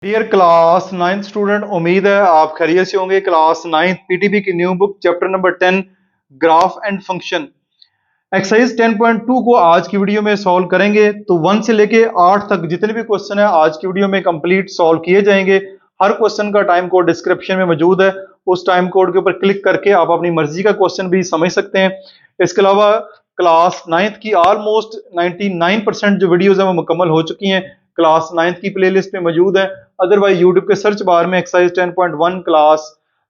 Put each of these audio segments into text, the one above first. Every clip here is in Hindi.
डियर क्लास 9th स्टूडेंट, उम्मीद है आप खैरियत से होंगे। क्लास 9th पीटीबी की new book chapter number 10 graph and function exercise 10.2 को आज की वीडियो में सॉल्व करेंगे। तो 1 से लेके 8 तक जितने भी क्वेश्चन है आज की वीडियो में कंप्लीट सॉल्व किए जाएंगे। हर क्वेश्चन का टाइम कोड डिस्क्रिप्शन में मौजूद है, उस टाइम कोड के ऊपर क्लिक करके आप अपनी मर्जी का क्वेश्चन भी समझ सकते हैं। इसके अलावा क्लास 9th की ऑलमोस्ट 99% जो वीडियोज है वो मुकम्मल हो चुकी हैं, क्लास 9th की प्लेलिस्ट में मौजूद है। अदरवाइज यूट्यूब के सर्च बार में exercise 10.1 class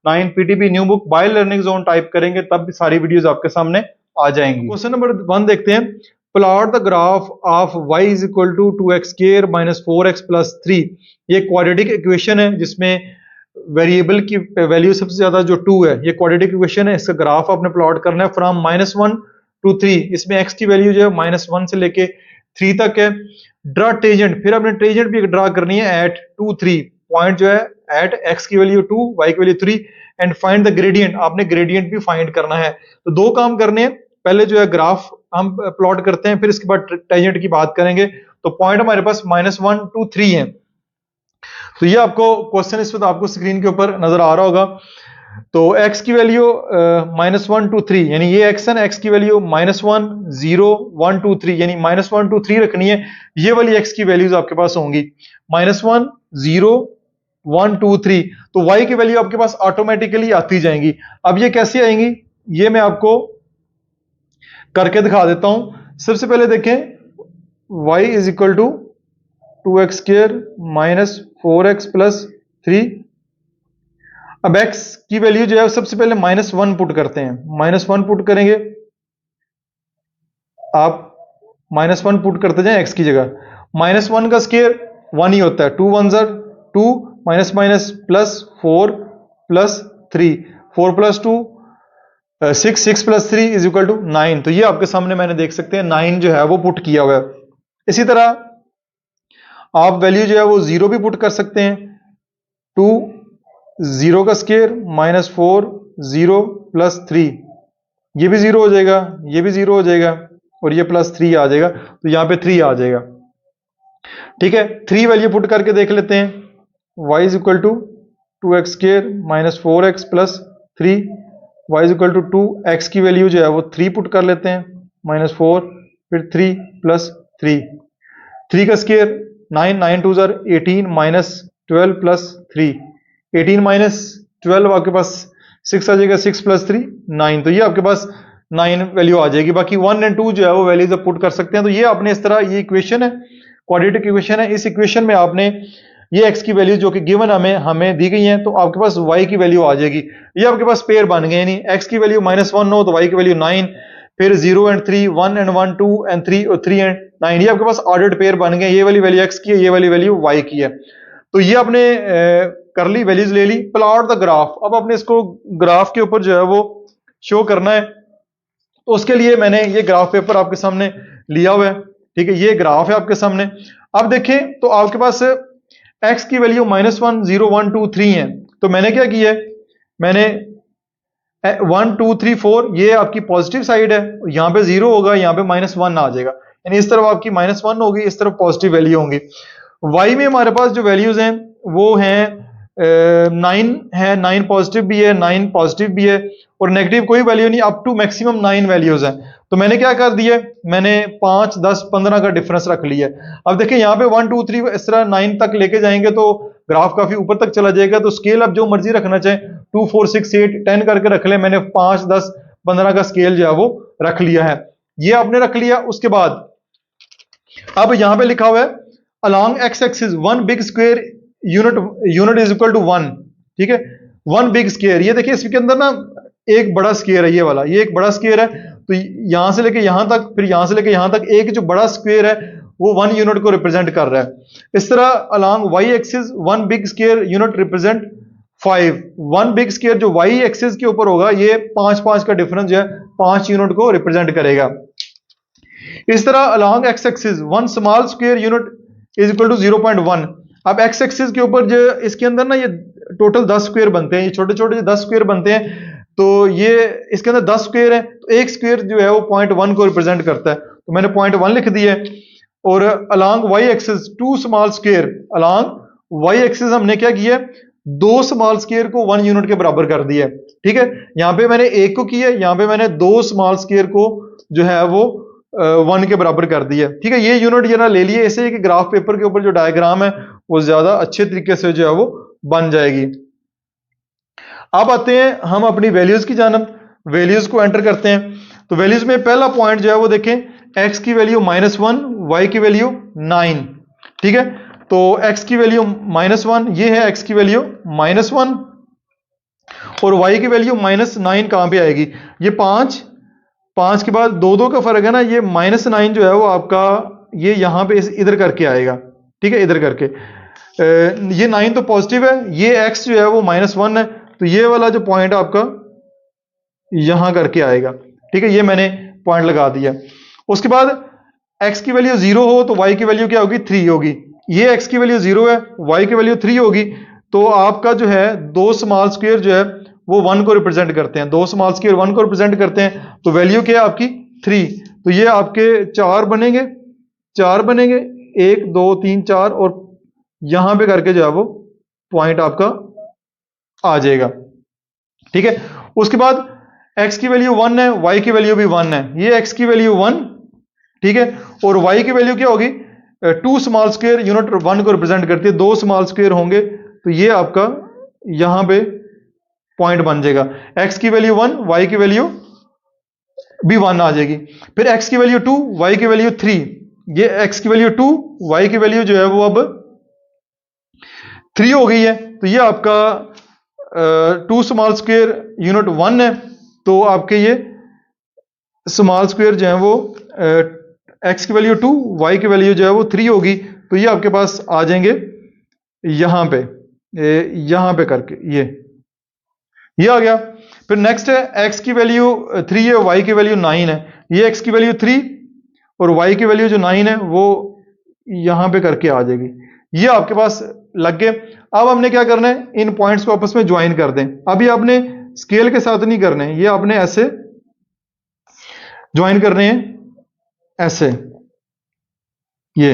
9 PTB new book by learning zone type करेंगे, तब भी सारी वीडियोस आपके सामने आ जाएंगी। क्वेश्चन नंबर 1 देखते हैं। Plot the graph of y is equal to 2x square minus 4x plus 3। ये क्वाड्रेटिक इक्वेशन है जिसमें वेरिएबल की वैल्यू सबसे ज्यादा जो 2 है, ये क्वाड्रेटिक इक्वेशन है। इसका ग्राफ आपने प्लॉट करना है फ्रॉम -1 to 3। इसमें x की वैल्यू जो है -1 से लेके 3 तक है। ड्रा टेंजेंट, फिर आपने टेंजेंट भी ड्रा करनी है एट 2 3। पॉइंट जो है एट x की वैल्यू 2, y की value 3 and find the gradient. आपने ग्रेडियंट भी फाइंड करना है। तो दो काम करने हैं, पहले जो है ग्राफ हम प्लॉट करते हैं, फिर इसके बाद टेंजेंट की बात करेंगे। तो पॉइंट हमारे पास -1 to 3 है। तो ये आपको क्वेश्चन इस वक्त आपको स्क्रीन के ऊपर नजर आ रहा होगा। तो x की वैल्यू -1 to 3 यानी ये x है, x की वैल्यू -1 0 1 2 3 यानी -1 to 3 रखनी है। ये वाली x की वैल्यूज आपके पास होंगी -1 0 1 2 3। तो y की वैल्यू आपके पास ऑटोमेटिकली आती जाएंगी। अब ये कैसे आएंगी ये मैं आपको करके दिखा देता हूं। सबसे पहले देखें y is equal to 2x square minus 4x plus 3। अब x की वैल्यू जो है सबसे पहले -1 पुट करते हैं। -1 पुट करेंगे, आप -1 पुट करते जाएं x की जगह। -1 का स्क्वायर 1 ही होता है, 2 1 ज़र 2 minus minus plus 4 plus 3 4 plus 2 6 6 plus 3 is equal to 9। तो ये आपके सामने मैंने देख सकते हैं 9 जो है वो पुट किया हुआ है। इसी तरह आप वैल्यू जो है वो 0 भी पुट कर सकते हैं। 2 0 का स्क्वायर -4 0 प्लस 3, ये भी 0 हो जाएगा, ये भी 0 हो जाएगा और ये प्लस 3 आ जाएगा। तो यहां पे 3 आ जाएगा। ठीक है, 3 वैल्यू पुट करके देख लेते हैं। y is equal to 2x square minus 4x plus 3, y is equal to 2, x की वैल्यू जो है वो 3 पुट कर लेते हैं, -4 फिर 3 प्लस 3। 3 का स्क्वायर 9 9 2 ज़र 18 माइनस 12 प्लस 3, 18 माइनस 12 आपके पास 6 आ जाएगा, 6 प्लस 3 9। तो ये आपके पास 9 वैल्यू आ जाएगी। बाकी 1 एंड 2 जो है वो वैल्यूज आप पुट कर सकते हैं। तो ये आपने इस तरह, ये इक्वेशन है, क्वाड्रेटिक इक्वेशन है। इस इक्वेशन में आपने ये x की वैल्यू जो कि गिवन हमें दी गई है, तो आपके पास y की वैल्यू आ जाएगी। ये आपके पास पेयर बन गए, यानी x की वैल्यू -1 हो तो y की वैल्यू 9, फिर 0 एंड 3 1 एंड 1 2 एंड 3 और 3 एंड 9। ये आपके पास ऑर्डर्ड पेयर बन गए। ये वाली वैल्यू x की है, ये वाली वैल्यू y की है। तो ये आपने कर ली, वैल्यूज ले ली। प्लॉट द ग्राफ, अब आपने इसको ग्राफ के ऊपर जो है वो शो करना है। तो उसके लिए मैंने ये ग्राफ पेपर आपके सामने लिया हुआ है। ठीक है, ये ग्राफ है आपके सामने। अब देखें तो आपके पास x की वैल्यू -1 0 1 2 3 है। तो मैंने क्या किया है, मैंने 1 2 3 4 ये आपकी पॉजिटिव साइड है, यहां पे 0 होगा, यहां पे -1 आ जाएगा, यानी इस तरफ आपकी -1 होगी, इस तरफ पॉजिटिव वैल्यू होंगी। y में हमारे पास जो वैल्यूज हैं वो हैं 9 है, 9 पॉजिटिव भी है, 9 पॉजिटिव भी है और नेगेटिव कोई वैल्यू नहीं, अप टू मैक्सिमम 9 वैल्यूज हैं। तो मैंने क्या कर दिया, मैंने 5 10 15 का डिफरेंस रख लिया। अब देखिए यहाँ पे 1 2 3 इस तरह 9 तक लेके जाएंगे तो ग्राफ काफी ऊपर तक चला जाएगा। तो स्केल आप जो मर्जी रखना चाहे, 2 4 6 8 10 करके रख ले। मैंने 5 10 15 का स्केल जो है वो रख लिया है, ये आपने रख लिया। उसके बाद अब यहां पे लिखा हुआ है along x axis 1 big square unit is equal to 1। ठीक है, 1 बिग स्क्वायर, ये देखिए इसके अंदर ना एक बड़ा स्क्वायर है, ये वाला, ये एक बड़ा स्क्वायर है। तो यहां से लेके यहां तक, फिर यहां से लेके यहां तक एक जो बड़ा स्क्वायर है वो 1 यूनिट को रिप्रेजेंट कर रहा है। इस तरह along y axis 1 big square unit represent 5। 1 big square जो y एक्सिस के ऊपर होगा ये 5 5 का डिफरेंस जो है 5 यूनिट को रिप्रेजेंट करेगा। इस तरह along x axis 1 small square unit is equal to 0.1। अब x एक्सिस के ऊपर जो इसके अंदर ना ये टोटल 10 स्क्वायर बनते हैं, ये छोटे छोटे 10 स्क्वायर बनते हैं। तो ये इसके अंदर 10 स्क्वायर है, तो एक स्क्वायर जो है वो 0.1 को रिप्रेजेंट करता है। तो मैंने 0.1 लिख दिया है। और along y axis 2 small square, along Y axis हमने क्या किया है, दो स्मॉल स्क्वायर को 1 यूनिट के बराबर कर दिया है। ठीक है, यहां पे मैंने एक को किया, यहां पे मैंने दो स्मॉल स्क्वायर को जो है वो 1 के बराबर कर दिया। ठीक है, ये यूनिट जरा ले लिए ऐसे कि ग्राफ पेपर के ऊपर जो डायग्राम है वो ज्यादा अच्छे तरीके से जो है वो बन जाएगी। अब आते हैं हम अपनी वैल्यूज की जानब, वैल्यूज को एंटर करते हैं। तो वैल्यूज में पहला पॉइंट जो है वो देखें, x की वैल्यू -1, y की वैल्यू 9। ठीक है, तो x की वैल्यू -1, ये है x की वैल्यू -1, और y की वैल्यू -9 कहां पे आएगी, ये 5 के बाद 2 का फर्क है ना, ये -9 जो है वो आपका ये यहां पे इधर करके आएगा। ठीक है, इधर करके ये 9 तो पॉजिटिव है, ये x जो है वो -1 है, तो ये वाला जो पॉइंट है आपका यहां करके आएगा। ठीक है, ये मैंने पॉइंट लगा दिया। उसके बाद x की वैल्यू 0 हो तो y की वैल्यू क्या होगी, 3 होगी। ये x की वैल्यू 0 है, y की वैल्यू 3 होगी, तो आपका जो है दो स्मॉल स्क्वायर जो है वो 1 को रिप्रेजेंट करते हैं, दो स्मॉल स्क्वायर 1 को रिप्रेजेंट करते हैं, तो वैल्यू क्या है आपकी 3। तो ये आपके 4 बनेंगे, 1 2 3 4, और यहां पे करके जो है वो पॉइंट आपका आ जाएगा। ठीक है, उसके बाद x की वैल्यू 1 है, y की वैल्यू भी 1 है, ये x की वैल्यू 1। ठीक है, और y की वैल्यू क्या होगी, 2 स्मॉल स्क्वायर यूनिट 1 को रिप्रेजेंट करती है, 2 स्मॉल स्क्वायर होंगे, तो ये आपका यहां पे पॉइंट बन जाएगा। x की वैल्यू 1, y की वैल्यू भी 1 आ जाएगी। फिर x की वैल्यू 2, y की वैल्यू 3, ये x की वैल्यू 2, y की वैल्यू जो है वो अब 3 हो गई है, तो ये आपका 2 स्मॉल स्क्वायर यूनिट 1 है, तो आपके ये स्मॉल स्क्वायर जो है वो x की वैल्यू 2, y की वैल्यू जो है वो 3 होगी, तो ये आपके पास आ जाएंगे यहां पे करके ये आ गया। फिर नेक्स्ट है x की वैल्यू 3 है, y की वैल्यू 9 है, ये x की वैल्यू 3 और y की वैल्यू जो 9 है वो यहां पे करके आ जाएगी। ये आपके पास लग गए। अब हमने क्या करना है, इन पॉइंट्स को आपस में ज्वाइन कर दें। अभी आपने स्केल के साथ नहीं करने, ये आपने ऐसे ज्वाइन करने हैं, ऐसे ये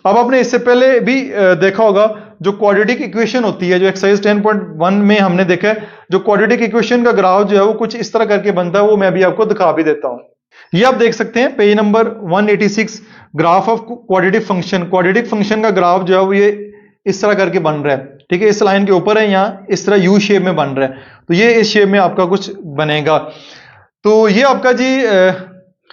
अब आपने इससे पहले भी देखा होगा, जो क्वाड्रेटिक इक्वेशन होती है, जो एक्सरसाइज 10.1 में हमने देखा है, जो क्वाड्रेटिक इक्वेशन का ग्राफ जो है वो कुछ इस तरह करके बनता है, वो मैं भी आपको दिखा भी देता हूं। ये आप देख सकते हैं page number 186, graph of quadratic function. Quadratic function का ग्राफ जो है वो ये इस तरह करके बन रहा है। ठीक है, इस लाइन के ऊपर है, यहाँ इस तरह यू शेप में बन रहा है, तो ये इस शेप में आपका कुछ बनेगा। तो ये आपका जी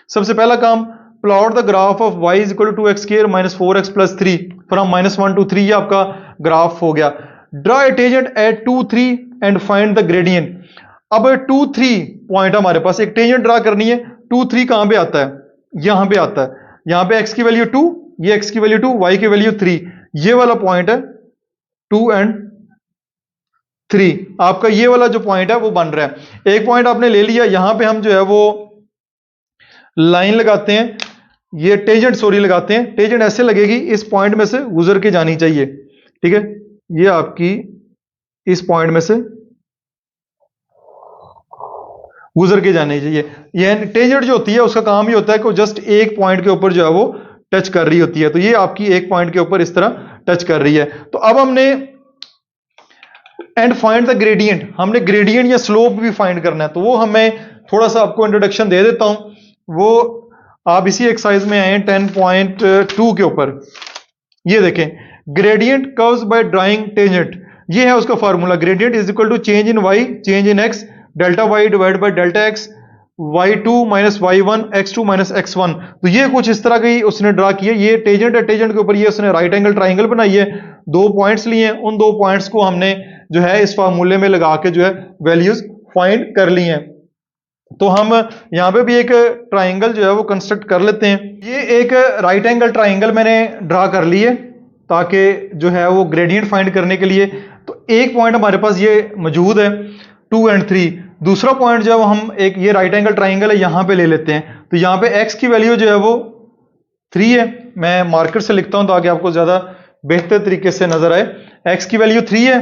सबसे पहला काम, plot the graph of y is equal to 2x square minus 4x plus 3 from -1 to 3, ये आपका ग्राफ हो गया। Draw a tangent at 2 3 and find the gradient. अब 2 3 पॉइंट हमारे पास, एक टेंजेंट ड्रा करनी है। 2 3 कहां पे आता है, यहां पे आता है, यहां पे x की वैल्यू 2, ये x की वैल्यू 2, y की वैल्यू 3, ये वाला पॉइंट है 2 and 3, आपका ये वाला जो पॉइंट है वो बन रहा है। एक पॉइंट आपने ले लिया, यहां पे हम जो है वो लाइन लगाते हैं, ये टेंजेंट लगाते हैं। टेंजेंट ऐसे लगेगी, इस पॉइंट में से गुजर के जानी चाहिए। ठीक है, ये आपकी इस पॉइंट में से गुजर के जानी चाहिए। ये टेंजेंट जो होती है उसका काम ही होता है कि जस्ट एक पॉइंट के ऊपर जो है वो टच कर रही होती है, तो ये आपकी एक पॉइंट के ऊपर इस तरह टच कर रही है। तो अब हमने एंड फाइंड द ग्रेडियंट, हमने ग्रेडियंट या स्लोप भी फाइंड करना है, तो वो हमें थोड़ा सा आपको इंट्रोडक्शन दे देता हूं। वो आप इसी एक्सरसाइज में आए 10.2 के ऊपर। ये देखें, gradient curves by drawing tangent, ये है उसका formula. Gradient is equal to change in y, change in x, delta y divide by delta x, y2 minus y1, x2 minus x1। तो ये कुछ इस तरह की उसने ड्रा किया। ये टेंजेंट है, टेंजेंट के ऊपर ये उसने राइट एंगल ट्राइंगल बनाई है, दो पॉइंट्स लिए हैं, उन दो पॉइंट्स को हमने जो है इस फार्मूले में लगा के जो है वैल्यूज फाइंड कर ली हैं। तो हम यहां पे भी एक ट्राइंगल जो है वो कंस्ट्रक्ट कर लेते हैं। ये एक राइट एंगल ट्राइंगल मैंने ड्रा कर ली है ताकि जो है वो ग्रेडियंट फाइंड करने के लिए। तो एक पॉइंट हमारे पास ये मौजूद है 2 and 3, दूसरा पॉइंट जो है वो हम एक ये राइट एंगल ट्राइंगल है यहां पे ले लेते हैं। तो यहां पे x की वैल्यू जो है वो 3 है, मैं मार्कर से लिखता हूं ताकि आपको ज्यादा बेहतर तरीके से नजर आए। x की वैल्यू 3 है,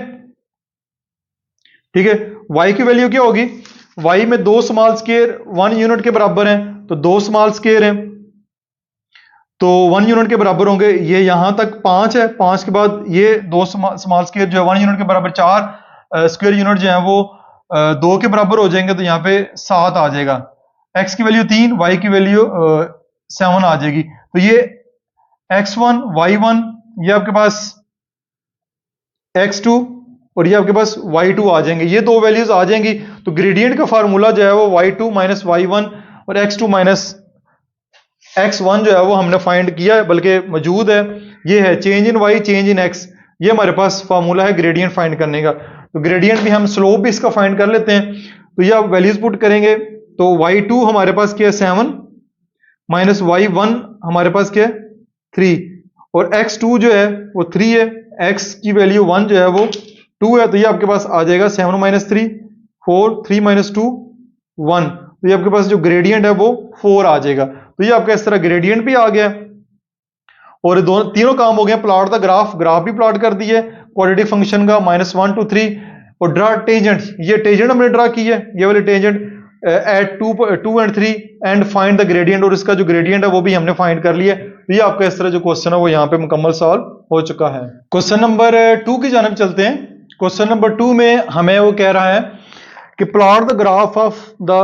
ठीक है। y की वैल्यू क्या होगी, y में 2 स्मॉल स्क्वायर 1 यूनिट के बराबर हैं, तो 2 स्मॉल स्क्वायर हैं, तो 1 यूनिट के बराबर होंगे। ये यहाँ तक 5 है, 5 के बाद ये दो स्मॉल स्क्वायर जो है 1 यूनिट के बराबर 4 स्क्वायर यूनिट जो है वो 2 के बराबर हो जाएंगे, तो यहाँ पे 7 आ जाएगा। x की वैल्यू 3, y की वैल्यू 7 आ जाएगी। तो ये x1 y1 ये आपके पास x2 और ये आपके पास y2 आ जाएंगे। ये दो वैल्यूज आ जाएंगी तो ग्रेडियंट का फार्मूला जो है वो y2 माइनस y1 और x2 माइनस x1 जो है वो हमने फाइंड किया है, बल्कि मौजूद है। ये है change in y change in x, ये हमारे पास फार्मूला है ग्रेडियंट फाइंड करने का। तो ग्रेडियंट भी हम स्लोप भी इसका फाइंड कर लेते हैं। तो ये आप वैल्यूज पुट करेंगे तो y2 हमारे पास क्या है 7 माइनस y1 हमारे पास क्या है 3 और x2 जो है वो 3 है, x की वैल्यू 1 जो है वो 2 है। तो ये आपके पास आ जाएगा 7 माइनस 3 4 3 माइनस 2 1। तो ये आपके पास जो ग्रेडियंट है वो 4 आ जाएगा। तो ये आपका इस तरह ग्रेडियंट भी आ गया और दोनों तीनों काम हो गए। प्लॉट द ग्राफ, ग्राफ भी प्लॉट कर दिए क्वाड्रेटिक फंक्शन का -1 to 3 और ड्रा टेंजेंट, ये टेंजेंट हमने ड्रा की है, ये वाली tangent at 2 and 3 and find the gradient, और इसका जो ग्रेडियंट है वो भी हमने फाइंड कर लिया। तो ये आपका इस तरह जो क्वेश्चन है वो यहाँ पे मुकम्मल सॉल्व हो चुका है। क्वेश्चन नंबर 2 की जानब चलते हैं। क्वेश्चन नंबर 2 में हमें वो कह रहा है कि plot the graph of the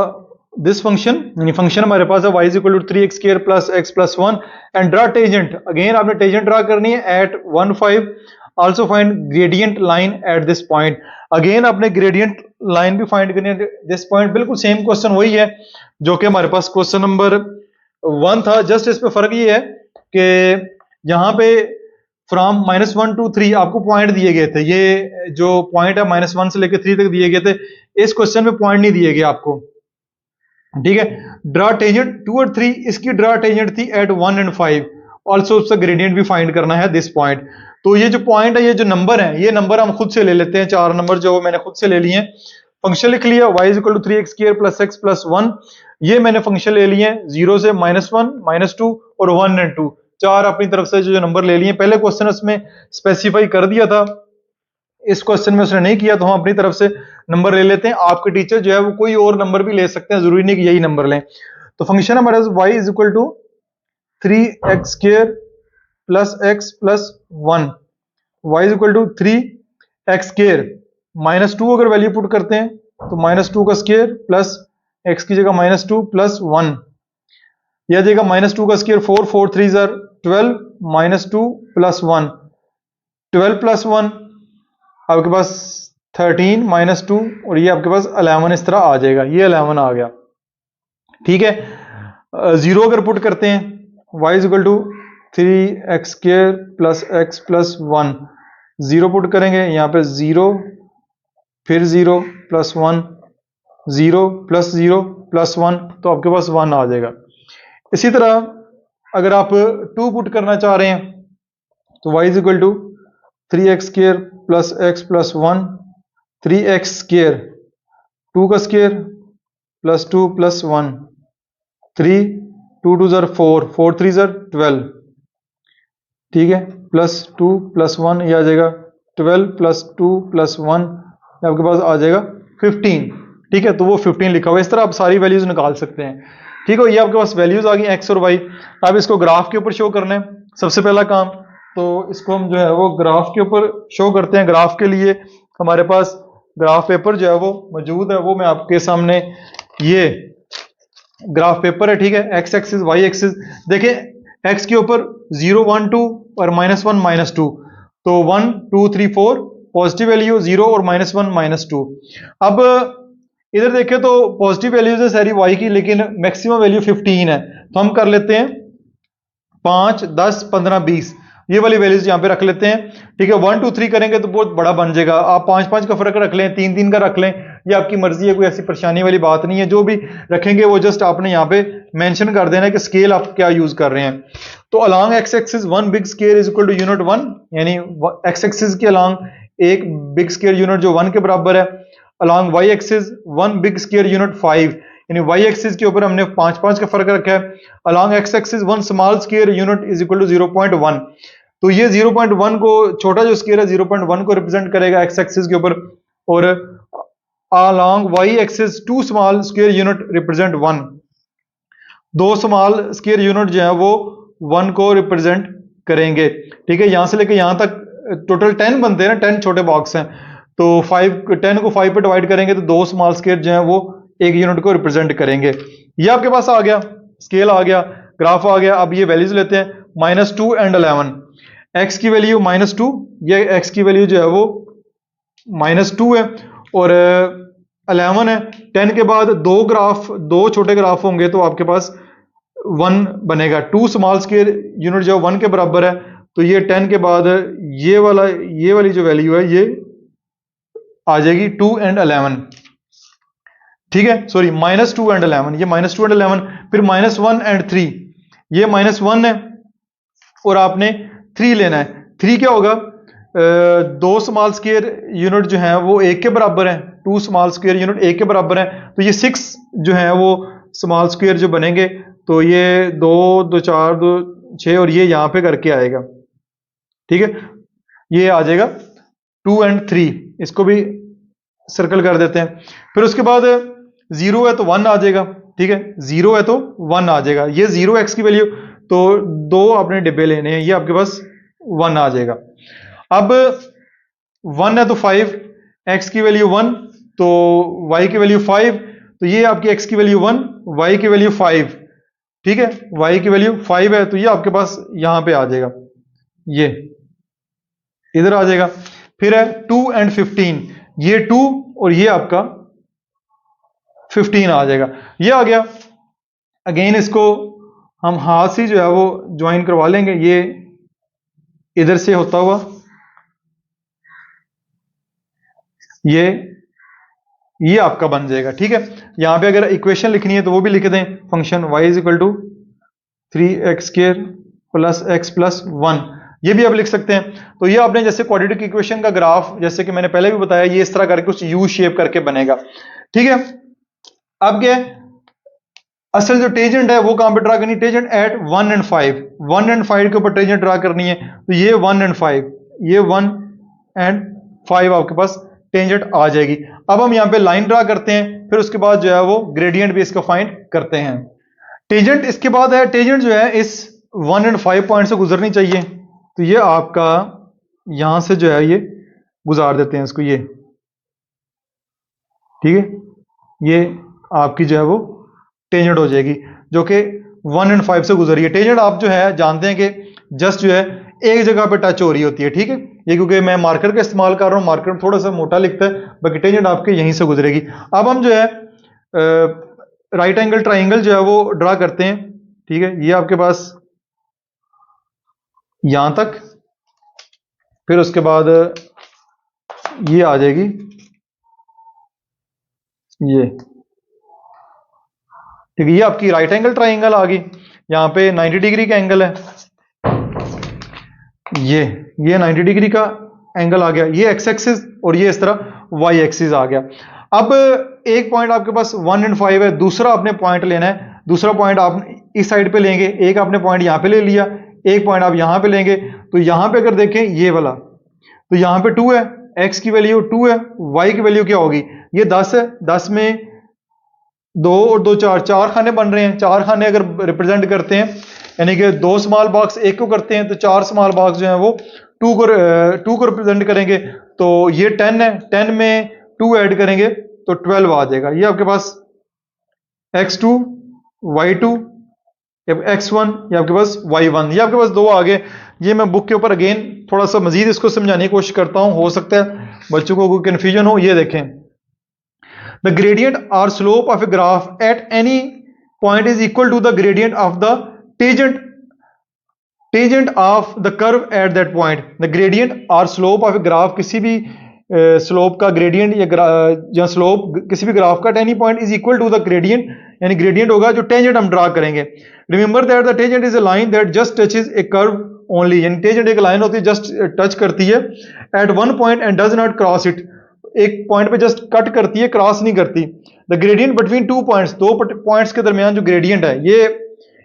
this function, यानी फंक्शन हमारे पास है y is equal to 3x² plus x plus 1 and draw tangent. Again आपने टेंजेंट ड्रा करनी है at 1 5, also find gradient line at this point. Again आपने ग्रेडियंट लाइन भी फाइंड करनी है दिस पॉइंट। बिल्कुल सेम क्वेश्चन वही है जो कि हमारे पास क्वेश्चन नंबर 1 था, जस्ट इस पे फर्क ये है कि यहाँ पे फ्रॉम -1 to 3 आपको पॉइंट दिए गए थे। ये जो पॉइंट है -1 से लेकर 3 तक दिए गए थे, इस क्वेश्चन में पॉइंट नहीं दिए गए आपको, ठीक है। ड्रा टेंजेंट 2 और 3, इसकी ड्रा टेंजेंट थी एट 1 and 5, ऑल्सो उसका ग्रेडियंट भी फाइंड करना है दिस पॉइंट। तो ये जो पॉइंट है, ये जो नंबर है, ये नंबर हम खुद से ले लेते हैं, 4 नंबर जो मैंने खुद से ले लिए हैं। फंक्शन लिख लिया y is equal to 3x² plus x plus 1, ये मैंने फंक्शन ले लिए हैं 0 से -1 -2 और 1 and 2, 4 अपनी तरफ से जो नंबर ले लिए। पहले क्वेश्चन उसमें स्पेसिफाई कर दिया था, इस क्वेश्चन में उसने नहीं किया, तो हम अपनी तरफ से नंबर ले लेते हैं। आपके टीचर जो है वो कोई और नंबर भी ले सकते हैं, जरूरी नहीं कि यही नंबर लें। तो फंक्शन हमारे y is equal to 3x² plus x plus 1, y is equal to 3x², -2 अगर वैल्यू पुट करते हैं तो -2 का स्क्वायर प्लस x की जगह -2 प्लस 1, यह आ जाएगा -2 का स्क्वायर 4 4 3 12 -2 प्लस 1 12 प्लस 1 आपके पास 13 -2 और ये आपके पास 11 इस तरह आ जाएगा। ये 11 आ गया, ठीक है। 0 अगर पुट करते हैं y is equal to 3x² plus x plus 1, 0 put करेंगे यहाँ पे 0 फिर 0 प्लस 1 0 प्लस 0 प्लस 1, तो आपके पास 1 आ जाएगा। इसी तरह अगर आप 2 पुट करना चाह रहे हैं तो y is equal to 3x² plus x plus 1, 3x², 2 का स्क्वायर प्लस 2 प्लस 1 3 2 2 4 4 3 12, ठीक है, प्लस 2 प्लस 1 ये आ जाएगा 12 प्लस 2 प्लस 1 आपके पास आ जाएगा 15, ठीक है। तो वो 15 लिखा हुआ है। इस तरह आप सारी वैल्यूज निकाल सकते हैं, ठीक है। ये आपके पास वैल्यूज आ गई x और y। अब इसको ग्राफ के ऊपर शो करना है सबसे पहला काम, तो इसको हम जो है वो ग्राफ के ऊपर शो करते हैं। ग्राफ के लिए हमारे पास ग्राफ पेपर जो है वो मौजूद है, वो मैं आपके सामने, ये ग्राफ पेपर है, ठीक है। एक्स एक्सिस वाई एक्सिस, देखें एक्स के ऊपर 0 1 2 और -1 -2, तो 1 2 3 4 पॉजिटिव वैल्यू 0 और -1 -2। अब इधर देखें तो पॉजिटिव वैल्यूज है सारी y की, लेकिन मैक्सिमम वैल्यू 15 है, तो हम कर लेते हैं 5 10 15 20 ये वाली वैल्यूज यहाँ पे रख लेते हैं, ठीक है। 1 2 3 करेंगे तो बहुत बड़ा बन जाएगा, आप 5 5 का फर्क रख लें, 3 3 का रख लें, ये आपकी मर्जी है, कोई ऐसी परेशानी वाली बात नहीं है। जो भी रखेंगे वो जस्ट आपने यहाँ पे मेंशन कर देना है कि स्केल आप क्या यूज कर रहे हैं। तो along x axis 1 big scale is equal to unit 1, यानी एक्स एक्सिस के अलॉन्ग एक बिग स्केल यूनिट जो 1 के बराबर है। Along Y axis 1 big scale unit 5, यानी वाई एक्सिस के ऊपर हमने 5 5 का फर्क रखा है। Along x axis 1 small scale unit is equal to 0.1, तो ये 0.1 को, छोटा जो स्केल है 0.1 को रिप्रेजेंट करेगा एक्स एक्सिस के ऊपर, और along Y axis 2 small scale unit represent 1, 2 small scale unit जो है वो 1 को रिप्रेजेंट करेंगे। ठीक है, यहां से लेकर यहां तक टोटल 10 बनते हैं ना, 10 छोटे बॉक्स हैं, तो 10 को 5 पे डिवाइड करेंगे तो 2 स्मॉल स्क्वायर जो है वो एक यूनिट को रिप्रेजेंट करेंगे। ये आपके पास आ गया, स्केल आ गया, ग्राफ आ गया। अब ये वैल्यूज लेते हैं, -2 एंड 11। एक्स की वैल्यू -2, ये एक्स की वैल्यू जो है वो -2 है और 11 है। 10 के बाद दो छोटे ग्राफ होंगे तो आपके पास 1 बनेगा। 2 स्मॉल स्क्वायर यूनिट जो 1 के बराबर है, तो ये 10 के बाद ये वाली जो वैल्यू है ये आ जाएगी 2 एंड 11। ठीक है, सॉरी, -2 एंड 11, ये -2 एंड 11। फिर -1 एंड 3, ये -1 है और आपने 3 लेना है। 3 क्या होगा, 2 स्मॉल स्क्वायर यूनिट जो है वो 1 के बराबर है, 2 स्मॉल स्क्वायर यूनिट 1 के बराबर है, तो ये 6 जो है वो स्मॉल स्क्वायर जो बनेंगे, तो ये 2 2 4 2 6 और ये यहां पे करके आएगा। ठीक है, ये आ जाएगा 2 एंड 3, इसको भी सर्कल कर देते हैं। फिर उसके बाद 0 है तो 1 आ जाएगा। ठीक है, 0 है तो 1 आ जाएगा। ये 0x की वैल्यू, तो 2 आपने डिब्बे लेने हैं, ये आपके पास 1 आ जाएगा। अब 1 है तो 5, x की वैल्यू 1 तो y की वैल्यू 5, तो ये आपकी x की वैल्यू 1, y की वैल्यू 5। ठीक है, y की वैल्यू 5 है तो ये आपके पास यहां पे आ जाएगा, ये इधर आ जाएगा। फिर है 2 एंड 15, ये 2 और ये आपका 15 आ जाएगा, ये आ गया। अगेन इसको हम हाथ से जो है वो ज्वाइन करवा लेंगे, ये इधर से होता हुआ ये आपका बन जाएगा। ठीक है, यहां पे अगर इक्वेशन लिखनी है तो वो भी लिख दें, फंक्शन y = 3x² + x + 1, ये भी आप लिख सकते हैं। तो ये आपने जैसे क्वाड्रेटिक इक्वेशन का ग्राफ, जैसे कि मैंने पहले भी बताया, ये इस तरह करके कुछ यू शेप करके बनेगा। ठीक है, अब क्या असल जो टेंजेंट है वो कहां पे ड्रा करनी है, टेंजेंट एट 1 एंड 5, 1 एंड 5 के ऊपर टेंजेंट ड्रा करनी है, तो ये 1 एंड 5, ये 1 एंड 5 आपके पास टेंजेंट आ जाएगी। अब हम यहाँ पे लाइन ड्रा करते हैं, फिर उसके बाद जो है वो ग्रेडियंट भी इसका फाइंड करते हैं। टेंजेंट इसके बाद है, टेंजेंट जो है इस 1 एंड 5 पॉइंट से गुजरनी चाहिए, तो ये आपका यहां से जो है ये गुजार देते हैं इसको, ये ठीक है, ये आपकी जो है वो टेंजेंट हो जाएगी जो कि 1 एंड 5 से गुजरी है। टेंजेंट आप जो है जानते हैं कि जस्ट जो है एक जगह पे टच हो रही होती है। ठीक है, ये क्योंकि मैं मार्कर का इस्तेमाल कर रहा हूं, मार्कर थोड़ा सा मोटा लिखता है, बाकी टेंजेंट आपके यहीं से गुजरेगी। अब हम जो है राइट एंगल ट्राइंगल जो है वो ड्रा करते हैं। ठीक है, ये आपके पास यहां तक, फिर उसके बाद ये आ जाएगी, ये ठीक है, ये आपकी राइट एंगल ट्राइंगल आ गई। यहां पे 90 डिग्री का एंगल है, ये 90 डिग्री का एंगल आ गया, ये एक्स एक्सिस और ये इस तरह वाई एक्सिस आ गया। अब एक पॉइंट आपके पास 1 एंड 5 है, दूसरा आपने पॉइंट लेना है, दूसरा पॉइंट आप इस साइड पे लेंगे, एक आपने पॉइंट यहां पे ले लिया, एक पॉइंट आप यहां पे लेंगे। तो यहां पे अगर देखें ये वाला, तो यहां पे 2 है, x की वैल्यू 2 है, y की वैल्यू क्या होगी, ये 10 है, 10 में 2 और 2 4 खाने बन रहे हैं। 4 खाने अगर रिप्रेजेंट करते हैं, यानी कि 2 स्मॉल बॉक्स 1 को करते हैं, तो 4 स्मॉल बॉक्स जो है वो 2 को रिप्रेजेंट करेंगे। तो ये 10 है, 10 में 2 ऐड करेंगे तो 12 आ जाएगा। ये आपके पास x2 y2 x1, ये आपके पास y1, ये आपके पास 2 आ गए। ये मैं बुक के ऊपर अगेन थोड़ा सा मजीद इसको समझाने की कोशिश करता हूं, हो सकता है बच्चों को कोई कंफ्यूजन हो। ये देखें, द ग्रेडियंट और slope of a graph at any point is equal to the gradient of the tangent of the curve at that point. The gradient और स्लोप ऑफ ए ग्राफ, किसी भी स्लोप का ग्रेडियंट या स्लोप किसी भी ग्राफ का at any point is equal to the gradient, यानी ग्रेडियंट होगा जो टेंजेंट हम ड्रा करेंगे। Remember that the tangent is a line that just touches a curve only, यानी टेंजेंट एक लाइन होती है जस्ट टच करती है at one point and does not cross it, एक पॉइंट पे जस्ट कट करती है, क्रॉस नहीं करती। The gradient between 2 points, 2 points के दरमियान जो ग्रेडियंट है, ये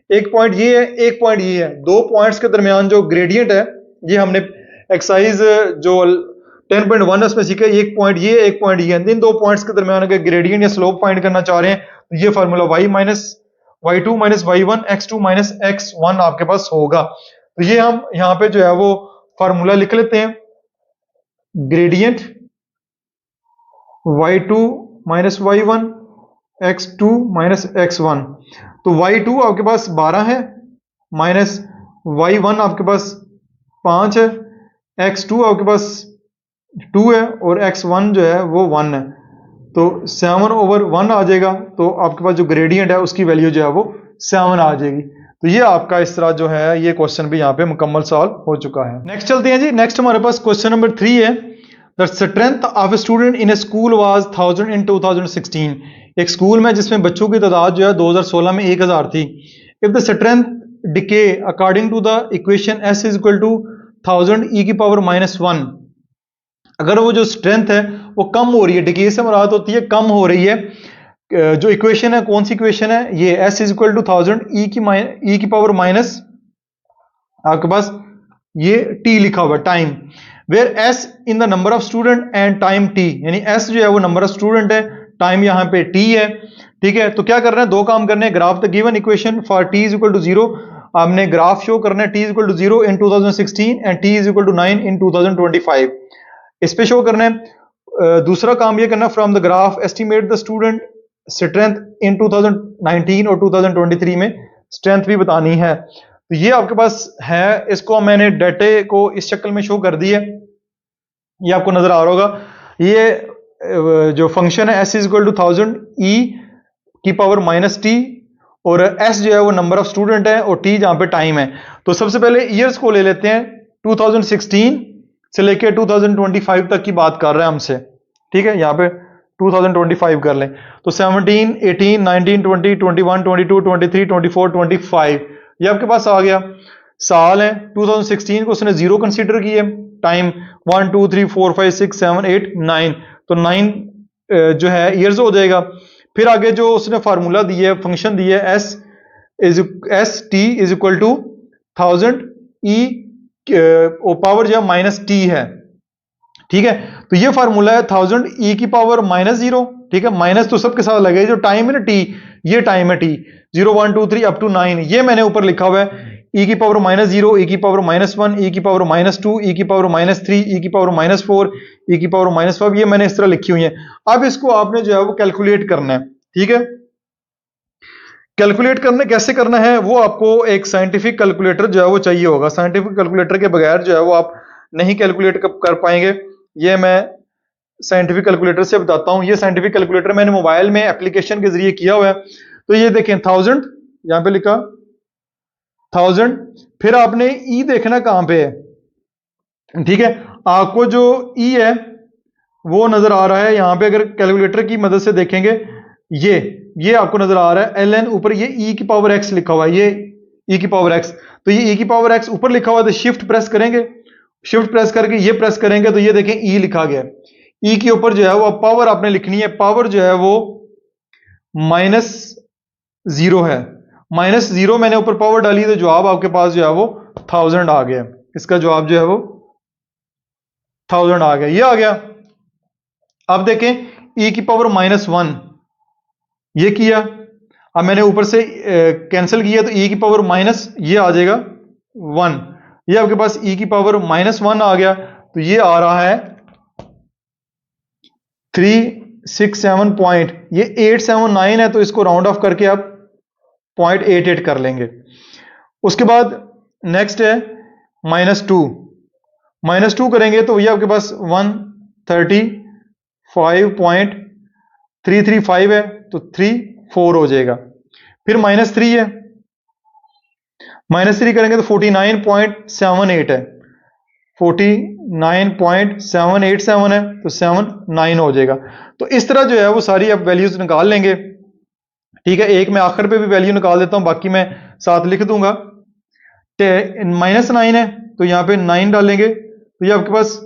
एक पॉइंट ये है, एक पॉइंट ये है, 2 पॉइंट्स के दरमियान जो ग्रेडियंट है, ये हमने एक्सरसाइज जो 10.1 उसमें सीखा, एक पॉइंट ये, एक पॉइंट ये, इन 2 पॉइंट्स के दरमियान अगर ग्रेडियंट या स्लोप फाइंड करना चाह रहे हैं तो ये formula y minus y2 minus y1 x2 minus x1 आपके पास होगा। तो ये हम यहाँ पे जो है वो फार्मूला लिख लेते हैं, gradient y2 minus y1 x2 minus x1। तो y2 आपके पास 12 है, माइनस y1 आपके पास 5 है, x2 आपके पास 2 है और x1 जो है वो 1 है। तो 7/1 आ जाएगा। तो आपके पास जो ग्रेडियंट है उसकी वैल्यू जो है वो 7 आ जाएगी। तो ये आपका इस तरह जो है ये क्वेश्चन भी यहाँ पे मुकम्मल सॉल्व हो चुका है। नेक्स्ट चलते हैं जी। नेक्स्ट हमारे पास क्वेश्चन नंबर 3 है, the strength of a student in A school was 1000 इन 2016। एक स्कूल में जिसमें बच्चों की तादाद जो है 2016 में 1000 थी। If the strength decay according to the equation s is equal to 1000 e की पावर -1, अगर वो जो स्ट्रेंथ है वो कम हो रही है, डिके से मुराद होती है कम हो रही है, जो इक्वेशन है कौन सी इक्वेशन है ये, s is equal to 1000 e की पावर माइनस आपके पास ये t लिखा हुआ time, where s in the number of student and time t, यानी s जो है वो नंबर ऑफ स्टूडेंट है, टाइम यहाँ पे t है। ठीक है, तो क्या करना है, दो काम करने हैं। Graph the given equation for t is equal to 0, आपने ग्राफ शो करना है t is equal to 0 in 2016 and t is equal to 9 in 2025, इस पे शो करना है। दूसरा काम ये करना, from the graph estimate the student strength in 2019 और 2023 में स्ट्रेंथ भी बतानी है। तो ये आपके पास है, इसको मैंने डाटे को इस शक्ल में शो कर दी है, ये आपको नजर आ रहा होगा। ये जो फंक्शन है s is equal to 1000 e की पावर माइनस टी, और s जो है वो नंबर ऑफ स्टूडेंट है और t जहां पे टाइम है। तो सबसे पहले ईयर्स को ले लेते हैं, 2016 से लेके 2025 तक की बात कर रहे हैं हमसे। ठीक है, यहाँ पे 2025 कर लें तो 17, 18, 19, 20, 21, 22, 23, 24, 25 ये आपके पास आ गया। साल है 2016 को उसने 0 कंसीडर किए, टाइम 1 2 3 4 5 6 7 8 9, तो 9 जो है ईयर्स हो जाएगा। फिर आगे जो उसने फार्मूला दिया है, फंक्शन दिया है S T is equal to 1000 E power जो है माइनस टी है। ठीक है, तो ये फार्मूला है 1000 ई की पावर -0। ठीक है, माइनस तो सबके साथ लगे, जो टाइम है ना टी, ये टाइम है टी 0 1 2 3 अप टू 9, ये मैंने ऊपर लिखा हुआ है ई की पावर -0, ई की पावर -1, ई की पावर -2, ई की पावर -3, ई की पावर -4, ई की पावर -5, ये मैंने इस तरह लिखी हुई है। अब इसको आपने जो है वो कैलकुलेट करना है। ठीक है, कैलकुलेट करने कैसे करना है, वो आपको एक साइंटिफिक कैलकुलेटर जो है वो चाहिए होगा। साइंटिफिक कैलकुलेटर के बगैर जो है वो आप नहीं कैलकुलेट कर पाएंगे। ये मैं साइंटिफिक कैलकुलेटर से बताता हूं। ये साइंटिफिक कैलकुलेटर मैंने मोबाइल में एप्लीकेशन के जरिए किया हुआ है। तो ये देखें 1000 यहां पे लिखा 1000, फिर आपने ई देखना कहां पे है। ठीक है, आपको जो ई है वो नजर आ रहा है यहां पे, अगर कैलकुलेटर की मदद से देखेंगे ये आपको नजर आ रहा है ln, ऊपर ये e की पावर x लिखा हुआ है, ये e की पावर x, तो ये e की पावर x ऊपर लिखा हुआ है, तो शिफ्ट प्रेस करेंगे, शिफ्ट प्रेस करके ये प्रेस करेंगे तो ये देखें e लिखा गया। e के ऊपर जो है वो पावर आपने लिखनी है, पावर जो है वो -0 है, -0 मैंने ऊपर पावर डाली तो जवाब आपके पास जो है वो 1000 आ गया। इसका जवाब जो है वो 1000 आ गया, ये आ गया। अब देखें e की पावर -1 ये किया, अब मैंने ऊपर से कैंसिल किया तो e की पावर माइनस ये आ जाएगा 1, ये आपके पास e की पावर -1 आ गया। तो ये आ रहा है 367 पॉइंट, ये 879 है, तो इसको राउंड ऑफ करके आप 0.88 कर लेंगे। उसके बाद नेक्स्ट है -2 करेंगे तो ये आपके पास 135.335 है, तो 34 हो जाएगा। फिर -3 है, -3 करेंगे तो 49.78 है, 49.787 है, तो 79 हो जाएगा। तो इस तरह जो है वो सारी आप वैल्यूज निकाल लेंगे। ठीक है, एक मैं आखिर पे भी वैल्यू निकाल देता हूं, बाकी मैं साथ लिख दूंगा। -9 है तो यहां पे 9 डालेंगे तो ये आपके पास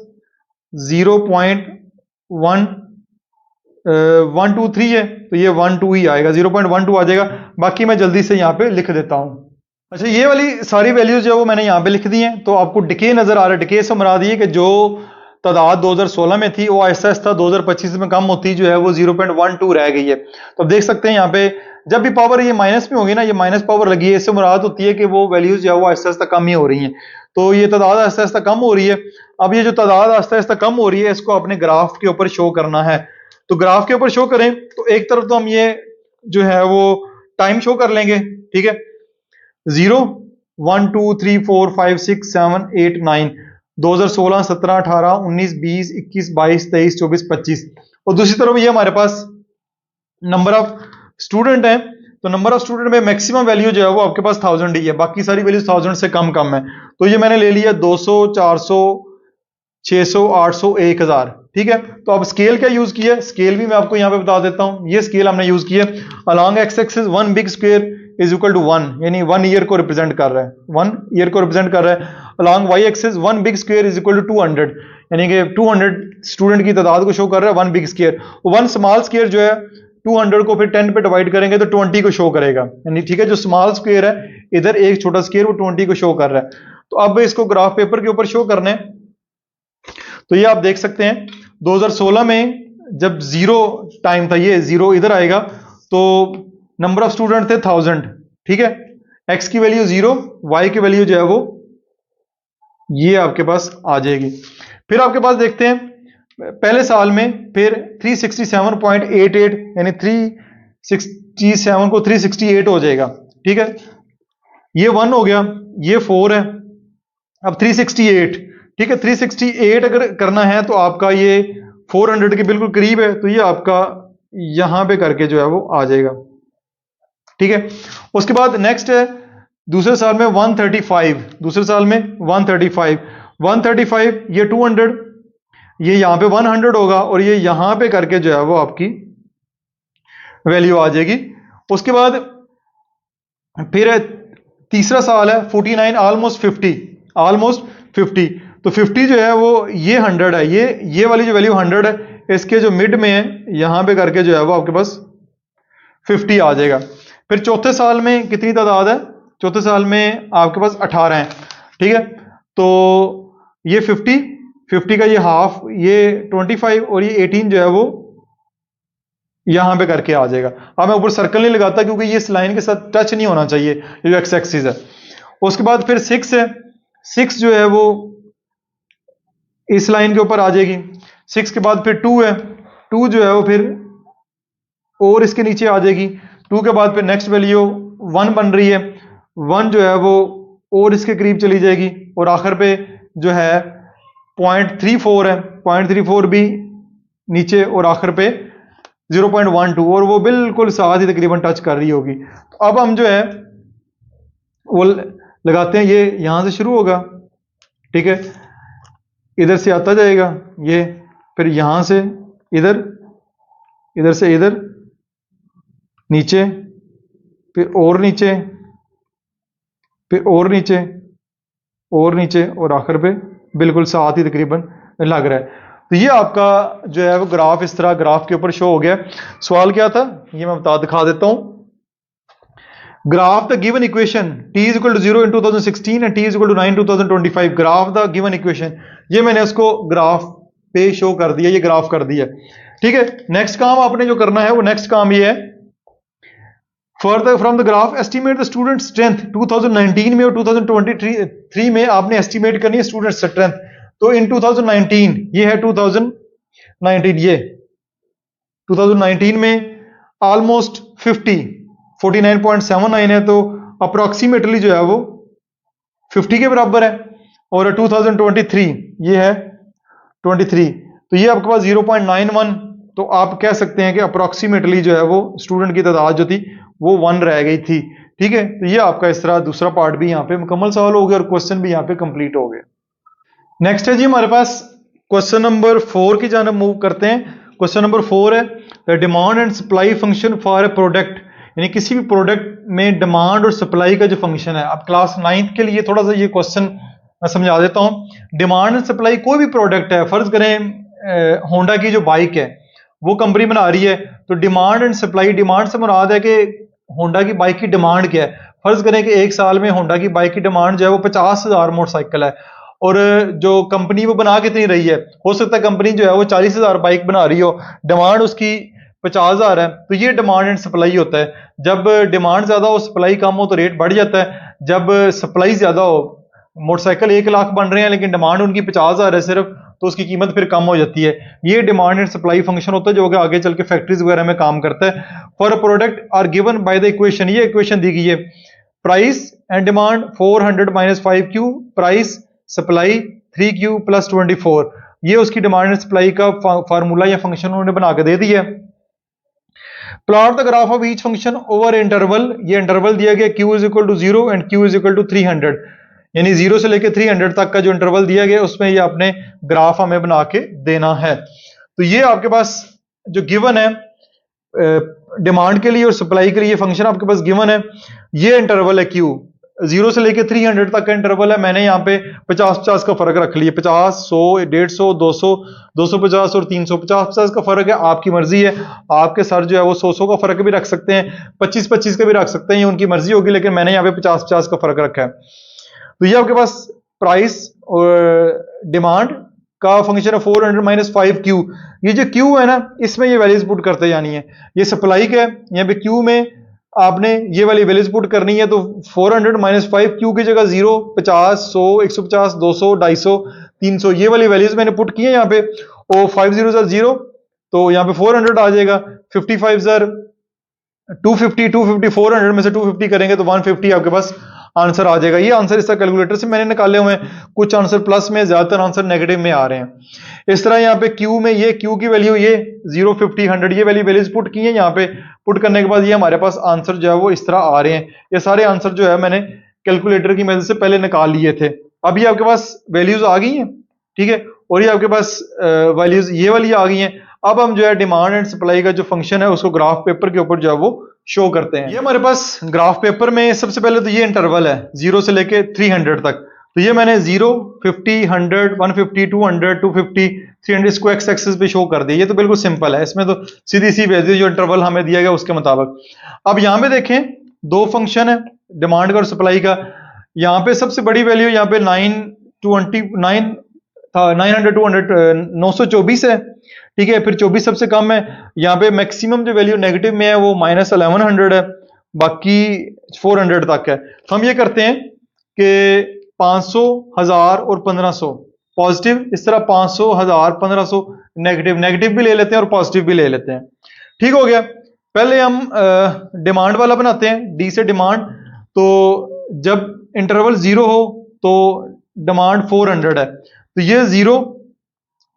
0.123 है, तो ये 12 ही आएगा, 0.12 आ जाएगा। बाकी मैं जल्दी से यहाँ पे लिख देता हूँ। अच्छा, ये वाली सारी वैल्यूज जो है वो मैंने यहाँ पे लिख दी हैं। तो आपको डिके नजर आ रहा है, डिके से मुराद ये कि जो तादाद 2016 में थी वो आहिस्ता आहिस्ता 2025 में कम होती जो है वो 0.12 रह गई है। तो आप देख सकते हैं यहाँ पे जब भी पावर ये माइनस में होगी ना, ये माइनस पावर लगी है, इससे मुराद होती है कि वो वैल्यूज जो है वो आहिस्ता आहिस्ता कम ही हो रही हैं। तो ये तादाद आहिस्ता आहिस्ता कम हो रही है। अब ये जो तादाद आहिस्ता आहिस्ता कम हो रही है इसको अपने ग्राफ के ऊपर शो करना है। तो ग्राफ के ऊपर शो करें तो एक तरफ तो हम ये जो है वो टाइम शो कर लेंगे, ठीक है, 0 1 2 3 4 5 6 7 8 9 2016 17 18 19 20 21 22 23 24 25। और दूसरी तरफ ये हमारे पास नंबर ऑफ स्टूडेंट है। तो नंबर ऑफ स्टूडेंट में मैक्सिमम वैल्यू जो है वो आपके पास 1000 ही है, बाकी सारी वैल्यूज 1000 से कम कम है। तो ये मैंने ले लिया 200 400 600 800 1000, ठीक है। तो अब स्केल क्या यूज किया, स्केल भी मैं आपको यहाँ पे बता देता हूँ। ये स्केल हमने यूज किया along x axis 1 big square is equal to 1, यानी 1 ईयर को रिप्रेजेंट कर रहा है, 1 ईयर को रिप्रेजेंट कर रहा है। Along Y axis 1 big square is equal to 200, यानी कि 200 स्टूडेंट की तादाद को शो कर रहा है 1 बिग स्क्वायर। 1 स्मॉल स्क्वायर जो है 200 को फिर 10 पे डिवाइड करेंगे तो 20 को शो करेगा, यानी ठीक है, जो स्मॉल स्क्वायर है इधर एक छोटा स्क्वायर वो 20 को शो कर रहा है। तो अब इसको ग्राफ पेपर के ऊपर शो करना है। तो ये आप देख सकते हैं 2016 में जब जीरो टाइम था, ये जीरो इधर आएगा तो नंबर ऑफ स्टूडेंट थे 1000, ठीक है। एक्स की वैल्यू 0, वाई की वैल्यू जो है वो ये आपके पास आ जाएगी। फिर आपके पास देखते हैं पहले साल में फिर 367.88, यानी 367 को 368 हो जाएगा, ठीक है। ये 1 हो गया, ये 4 है, अब 368, ठीक है। 368 अगर करना है तो आपका ये 400 के बिल्कुल करीब है, तो ये आपका यहां पे करके जो है वो आ जाएगा, ठीक है। उसके बाद नेक्स्ट है दूसरे साल में 135, दूसरे साल में 135 ये 200, ये यहां पे 100 होगा और ये यहां पे करके जो है वो आपकी वैल्यू आ जाएगी। उसके बाद फिर तीसरा साल है 49 ऑलमोस्ट 50, तो 50 जो है वो ये 100 है, ये वाली जो वैल्यू 100 है, इसके जो मिड में है यहां पे करके जो है वो आपके पास 50 आ जाएगा। फिर चौथे साल में कितनी तादाद है, चौथे साल में आपके पास 18 है, ठीक है। तो ये 50 का ये हाफ, ये 25 और ये 18 जो है वो यहां पे करके आ जाएगा। अब मैं ऊपर सर्कल नहीं लगाता क्योंकि ये इस लाइन के साथ टच नहीं होना चाहिए, ये जो एक्स एक्सिस है। उसके बाद फिर 6 है, 6 जो है वो इस लाइन के ऊपर आ जाएगी। 6 के बाद फिर 2 है, 2 जो है वो फिर और इसके नीचे आ जाएगी। 2 के बाद फिर नेक्स्ट वैल्यू 1 बन रही है, 1 जो है वो और इसके करीब चली जाएगी और आखिर पे जो है 0.34 है, 0.34 भी नीचे और आखिर पे 0.12 और वो बिल्कुल साथ ही तकरीबन टच कर रही होगी। तो अब हम जो है वो लगाते हैं, ये यहां से शुरू होगा, ठीक है, इधर से आता जाएगा ये, फिर यहां से इधर, इधर से इधर नीचे, फिर और नीचे, फिर और नीचे और नीचे और आखिर पे बिल्कुल साथ ही तकरीबन लग रहा है। तो ये आपका जो है वो ग्राफ इस तरह ग्राफ के ऊपर शो हो गया। सवाल क्या था ये मैं दिखा देता हूं। Graph the given equation t is equal to 0 in 2016 and t is equal to 9 2025, graph the given equation, ये मैंने उसको ग्राफ पे शो कर दिया, ये ग्राफ कर दिया, ठीक है। नेक्स्ट काम आपने जो करना है वो नेक्स्ट काम ये है, further from the graph estimate the student strength 2019 में और 2023 में आपने एस्टिमेट करनी है स्टूडेंट स्ट्रेंथ। तो इन 2019 ये है 2019, ये 2019 में ऑलमोस्ट 49.79 है, तो अप्रोक्सीमेटली जो है वो 50 के बराबर है। और 2023 ये है 23, तो ये आपके पास 0.91, तो आप कह सकते हैं कि अप्रोक्सीमेटली जो है वो स्टूडेंट की तादाद जो थी वो 1 रह गई थी, ठीक है। तो ये आपका इस तरह दूसरा पार्ट भी यहाँ पे मुकम्मल सवाल हो गया और क्वेश्चन भी यहाँ पे कंप्लीट हो गए। नेक्स्ट है जी हमारे पास क्वेश्चन नंबर 4 की जानब मूव करते हैं। क्वेश्चन नंबर 4 है demand and supply function for a product, यानी किसी भी प्रोडक्ट में डिमांड और सप्लाई का जो फंक्शन है। अब क्लास 9th के लिए थोड़ा सा ये क्वेश्चन मैं समझा देता हूं। डिमांड एंड सप्लाई, कोई भी प्रोडक्ट है, फर्ज करें होंडा की जो बाइक है वो कंपनी बना रही है, तो डिमांड एंड सप्लाई, डिमांड से मुराद है कि होंडा की बाइक की डिमांड क्या है। फर्ज करें कि एक साल में होंडा की बाइक की डिमांड जो है वो 50,000 मोटरसाइकिल है और जो कंपनी वो बना कितनी रही है, हो सकता है कंपनी जो है वो 40,000 बाइक बना रही हो, डिमांड उसकी 50,000 है, तो ये डिमांड एंड सप्लाई होता है। जब डिमांड ज्यादा हो सप्लाई कम हो तो रेट बढ़ जाता है, जब सप्लाई ज्यादा हो, मोटरसाइकिल 1 लाख बन रहे हैं लेकिन डिमांड उनकी 50,000 है सिर्फ, तो उसकी कीमत फिर कम हो जाती है। ये डिमांड एंड सप्लाई फंक्शन होता है जो कि आगे चल के फैक्ट्रीज वगैरह में काम करता है। For product are given by the equation, ये इक्वेशन दी गई है, price and demand 400 minus 5Q, price supply 3Q plus 24, ये उसकी डिमांड एंड सप्लाई का फार्मूला या फंक्शन उन्होंने बना के दे दिया है। Plot the graph of each function over interval, ये इंटरवल दिया गया Q is equal to 0 and Q is equal to 300, यानी 0 से लेकर 300 तक का जो इंटरवल दिया गया उसमें ये आपने ग्राफ हमें बना के देना है। तो ये आपके पास जो गिवन है डिमांड के लिए और सप्लाई के लिए, ये फंक्शन आपके पास गिवन है, ये इंटरवल है Q, 0 से लेकर 300 तक का इंटरवल है। मैंने यहाँ पे 50-50 का फर्क रख लिया, 50, 100, 150, 200, 250 और 300, 50-50 का फर्क है, आपकी मर्जी है। आपके सर जो है वो 100 का फर्क भी रख सकते हैं, 25-25 का भी रख सकते हैं, ये उनकी मर्जी होगी, लेकिन मैंने यहाँ पे 50-50 का फर्क रखा है। तो ये आपके पास प्राइस और डिमांड का फंक्शन है 400 माइनस 5Q, ये जो Q है ना इसमें ये वैल्यूज पुट करते जानी है, ये सप्लाई का है, यहाँ पे Q में आपने ये वाली वैल्यूज पुट करनी है। तो 400 माइनस 5Q की जगह 0, 50, 100, 150, 200, 250, 300 ये वाली वैल्यूज मैंने पुट की है यहाँ पे, और 5 0 0, तो यहाँ पे 400 आ जाएगा, 55 250, 250 400 में से 250 करेंगे तो 150 आपके पास आंसर आ जाएगा। ये आंसर इस तरह कैलकुलेटर से मैंने निकाले हुए हैं, कुछ आंसर प्लस में, ज्यादातर आंसर नेगेटिव में आ रहे हैं। इस तरह यहाँ पे Q में ये Q की वैल्यू ये 0, 50, 100 ये वैल्यूज पुट की है यहाँ पे, पुट करने के बाद ये हमारे पास आंसर जो है वो इस तरह आ रहे हैं। ये सारे आंसर जो है मैंने कैलकुलेटर की मदद से पहले निकाल लिए थे। अब ये आपके पास वैल्यूज आ गई हैं, ठीक है, और ये आपके पास वैल्यूज ये वाली आ गई हैं। अब हम जो है डिमांड एंड सप्लाई का जो फंक्शन है उसको ग्राफ पेपर के ऊपर जो है वो शो करते हैं। ये हमारे पास ग्राफ पेपर में सबसे पहले तो ये इंटरवल है 0 से लेके 300 तक, तो ये मैंने 0, 50, 100, 150, 200, 250, 300 इसको एक्स एक्सिस पे शो कर दिया। ये तो बिल्कुल सिंपल है, इसमें तो सीधी सी वैल्यू जो इंटरवल हमें दिया गया उसके मुताबिक। अब यहाँ पे देखें दो फंक्शन है डिमांड का और सप्लाई का। यहाँ पे सबसे बड़ी वैल्यू यहाँ पे 929 था, 924 है, ठीक है, फिर 24 सबसे कम है। यहाँ पे मैक्सिमम जो वैल्यू नेगेटिव में है वो -1100 है, बाकी 400 तक है। तो हम ये करते हैं कि 500, 1000 और 1500 पॉजिटिव, इस तरह 500, 1000, 1500 नेगेटिव, नेगेटिव भी ले लेते हैं और पॉजिटिव भी ले लेते हैं। ठीक हो गया। पहले हम डिमांड वाला बनाते हैं, डी से डिमांड। तो जब इंटरवल 0 हो तो डिमांड 400 है, तो ये 0,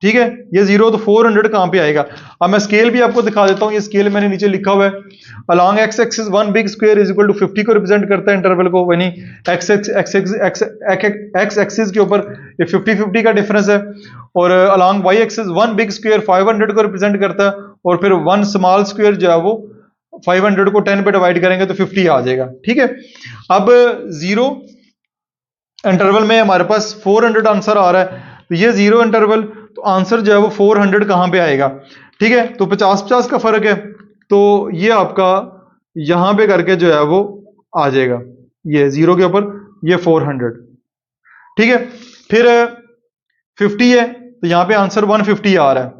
ठीक है, ये 0 तो 400 कहां पे आएगा। अब मैं स्केल भी आपको दिखा देता हूं, ये स्केल मैंने नीचे लिखा हुआ है। Along x axis 1 big square is equal to 50 को रिप्रेजेंट करता है इंटरवल को, यानी एक्स एक्सिस के ऊपर ये 50-50 का डिफरेंस है। और along Y axis 1 big square 500 को रिप्रेजेंट करता है, और फिर 1 स्मॉल स्क्वायर जो है वो 500 को 10 पे डिवाइड करेंगे तो 50 आ जाएगा। ठीक है, अब 0 इंटरवल में हमारे पास 400 आंसर आ रहा है, तो ये 0 इंटरवल, तो आंसर जो है वो 400 कहां पे आएगा। ठीक है, तो 50-50 का फर्क है, तो ये आपका यहां पे करके जो है वो आ जाएगा, ये 0 के ऊपर ये 400। ठीक है, फिर 50 है, तो यहां पे आंसर 150 आ रहा है।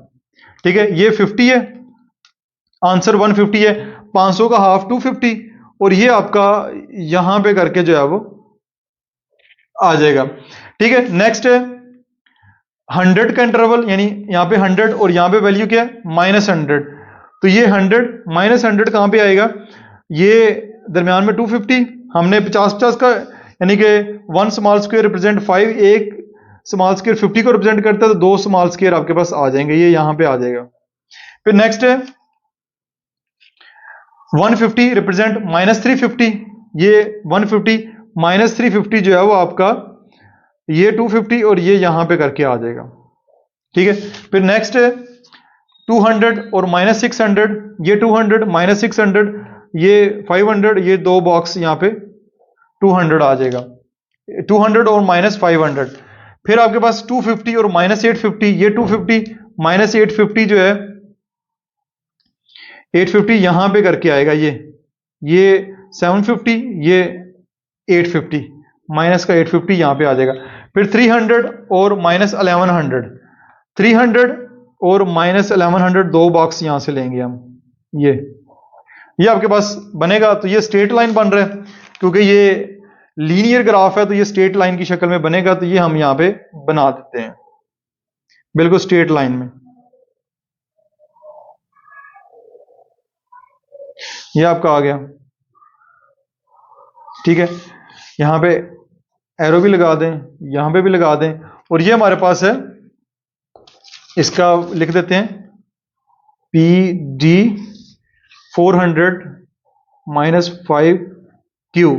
ठीक है, ये 50 है, आंसर 150 है, 500 का हाफ 250, और ये आपका यहां पे करके जो है वो आ जाएगा। ठीक है, नेक्स्ट है 100 का इंटरवल, यानी यहाँ पे 100 और यहाँ पे वैल्यू क्या है -100, तो ये 100 -100 कहां पे आएगा, ये दरमियान में 250, हमने 50-50 का, यानी कि 1 स्मॉल स्क्वायर रिप्रेजेंट 5, एक स्मॉल स्क्वायर 50 को रिप्रेजेंट करता है, तो 2 स्मॉल स्क्वायर आपके पास आ जाएंगे, ये यहां पे आ जाएगा। फिर नेक्स्ट है 150 रिप्रेजेंट -350, ये 150 -350 जो है वो आपका ये 250 और ये यहां पे करके आ जाएगा। ठीक है, फिर नेक्स्ट है 200 और -600, ये 200 -600 ये 500, ये दो बॉक्स यहां पे 200 आ जाएगा, 200 और -500। फिर आपके पास 250 और -850, ये 250 -850 जो है 850 यहां पे करके आएगा, ये 750, ये 850 माइनस का 850 यहां पे आ जाएगा। फिर 300 और -1100, 300 और -1100 दो बॉक्स यहां से लेंगे हम। ये आपके पास बनेगा। तो ये स्ट्रेट लाइन बन रहा है, क्योंकि ये लीनियर ग्राफ है तो ये स्ट्रेट लाइन की शक्ल में बनेगा। तो ये हम यहां पे बना देते हैं बिल्कुल स्ट्रेट लाइन में। ये आपका आ गया, ठीक है। यहां पे एरो भी लगा दें, यहां पे भी लगा दें, और ये हमारे पास है, इसका लिख देते हैं पी डी 400 -5 क्यू,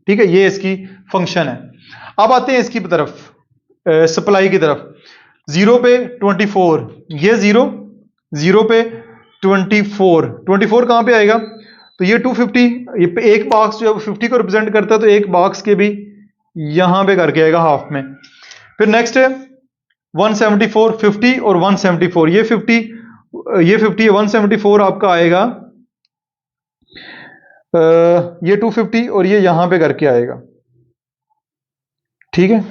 ठीक है। ये इसकी फंक्शन है। अब आते हैं इसकी तरफ, सप्लाई की तरफ। 0 पे 24, ये 0 पे 24 कहां पे आएगा? तो ये 250, ये एक बॉक्स जो है 50 को रिप्रेजेंट करता है, तो एक बॉक्स के भी यहां पे करके आएगा हाफ में। फिर नेक्स्ट है 174, 50 और 174, ये 50 है, 174 आपका आएगा, ये 250 और ये यहां पे करके आएगा, ठीक है।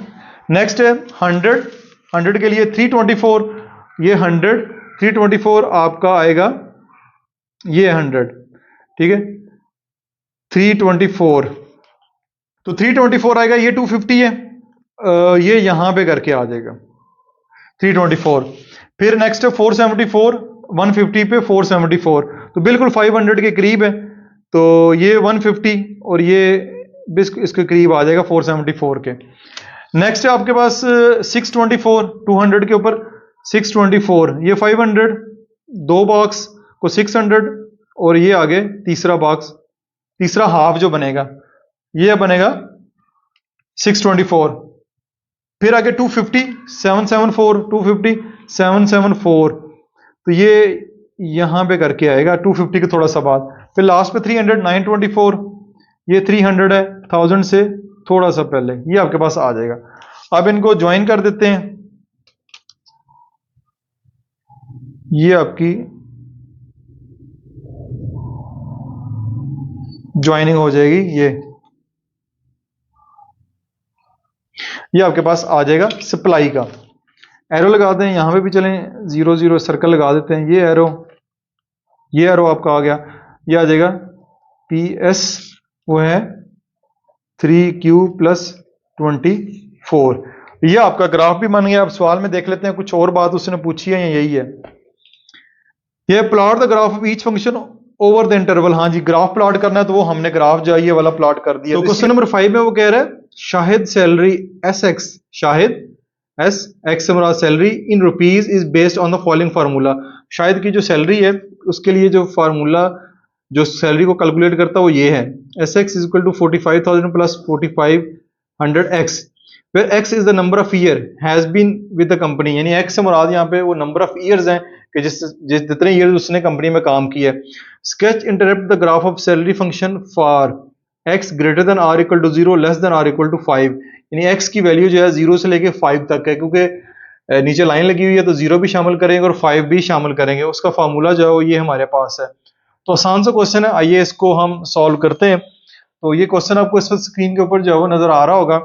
नेक्स्ट है 100 के लिए 324, ये 100, 324 आपका आएगा, ये 100, ठीक है। 324, तो 324 आएगा, ये 250 है, ये यहां पे करके आ जाएगा 324। फिर नेक्स्ट है 474, 150 पे 474, तो बिल्कुल 500 के करीब है। तो ये 150 और ये इसके करीब आ जाएगा 474 के। नेक्स्ट है आपके पास 624, 200 के ऊपर 624, ये 500, दो बॉक्स को 600 और ये आगे तीसरा बॉक्स, तीसरा हाफ जो बनेगा ये बनेगा 624। फिर आगे 250, 774, 250, 774, तो ये यहां पे करके आएगा 250 के थोड़ा सा बाद। फिर लास्ट पे 300, 924, ये 300 है 1000 से थोड़ा सा पहले, ये आपके पास आ जाएगा। अब इनको ज्वाइन कर देते हैं, ये आपकी ज्वाइनिंग हो जाएगी। ये आपके पास आ जाएगा सप्लाई का। एरो लगा दें, यहां पे भी चलें, 0 0 सर्कल लगा देते हैं। ये एरो आपका आ गया, ये आ जाएगा PS, वो है 3Q + 24। ये आपका ग्राफ भी बन गया। अब सवाल में देख लेते हैं, कुछ और बात उसने पूछी है या यही है। ये plot the graph of each function over the interval. हाँ जी, ग्राफ प्लॉट करना है तो वो हमने ग्राफ जो है ये वाला प्लॉट कर दिया। तो क्वेश्चन नंबर 5 में वो कह रहा है Shahid salary SX, Shahid SX salary in rupees is based on the following formula. Shahid की जो सैलरी है उसके लिए जो फार्मूला जो सैलरी को कैलकुलेट करता है वो ये है, SX = 45,000 + 4500X, where X is the number of year has been with the company। यानी X से मुराद यहाँ पे वो नंबर ऑफ ईयर्स हैं कि जितने ईयर्स उसने कंपनी में काम किया है। Sketch interrupt the graph of salary function for X greater than or equal to 0 less then or equal to 5। यानी X की वैल्यू जो है 0 से लेके 5 तक है, क्योंकि नीचे लाइन लगी हुई है तो 0 भी शामिल करेंगे और 5 भी शामिल करेंगे। उसका फार्मूला जो है वो ये हमारे पास है। तो आसान सा क्वेश्चन है, आइए इसको हम सॉल्व करते हैं। तो ये क्वेश्चन आपको इस वक्त स्क्रीन के ऊपर जो है वो नजर आ रहा होगा।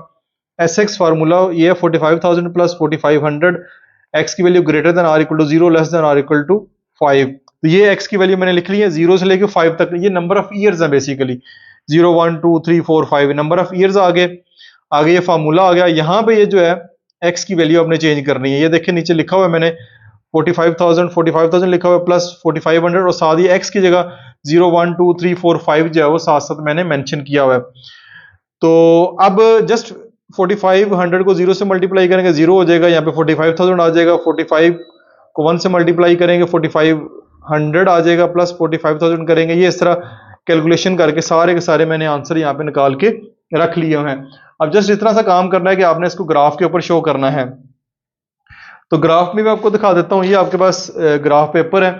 SX फार्मूला ये है 45,000 + 4500, X की value greater then or equal to 0 less then or equal to 5। तो ये X की वैल्यू मैंने लिख ली है 0 से लेके 5 तक। ये नंबर ऑफ ईयर्स है बेसिकली, 0 1 2 3 4 5 नंबर ऑफ ईयर्स आगे ये फार्मूला आ गया। यहाँ पे ये जो है X की वैल्यू आपने चेंज करनी है। ये देखिए नीचे लिखा हुआ है मैंने 45,000 लिखा हुआ है प्लस 4500 और साथ ही X की जगह 0 1 2 3 4 5 जो है वो साथ साथ मैंने मेंशन किया हुआ है। तो अब जस्ट 4500 को 0 से मल्टीप्लाई करेंगे 0 हो जाएगा, यहाँ पे 45,000 आ जाएगा, 45 को 1 से मल्टीप्लाई करेंगे 4500 आ जाएगा, प्लस 45,000 करेंगे। ये इस तरह कैलकुलेशन करके सारे के सारे मैंने आंसर यहाँ पे निकाल के रख लिए हैं। अब जस्ट इतना सा काम करना है कि आपने इसको ग्राफ के ऊपर शो करना है। तो ग्राफ में मैं आपको दिखा देता हूँ, ये आपके पास ग्राफ पेपर है।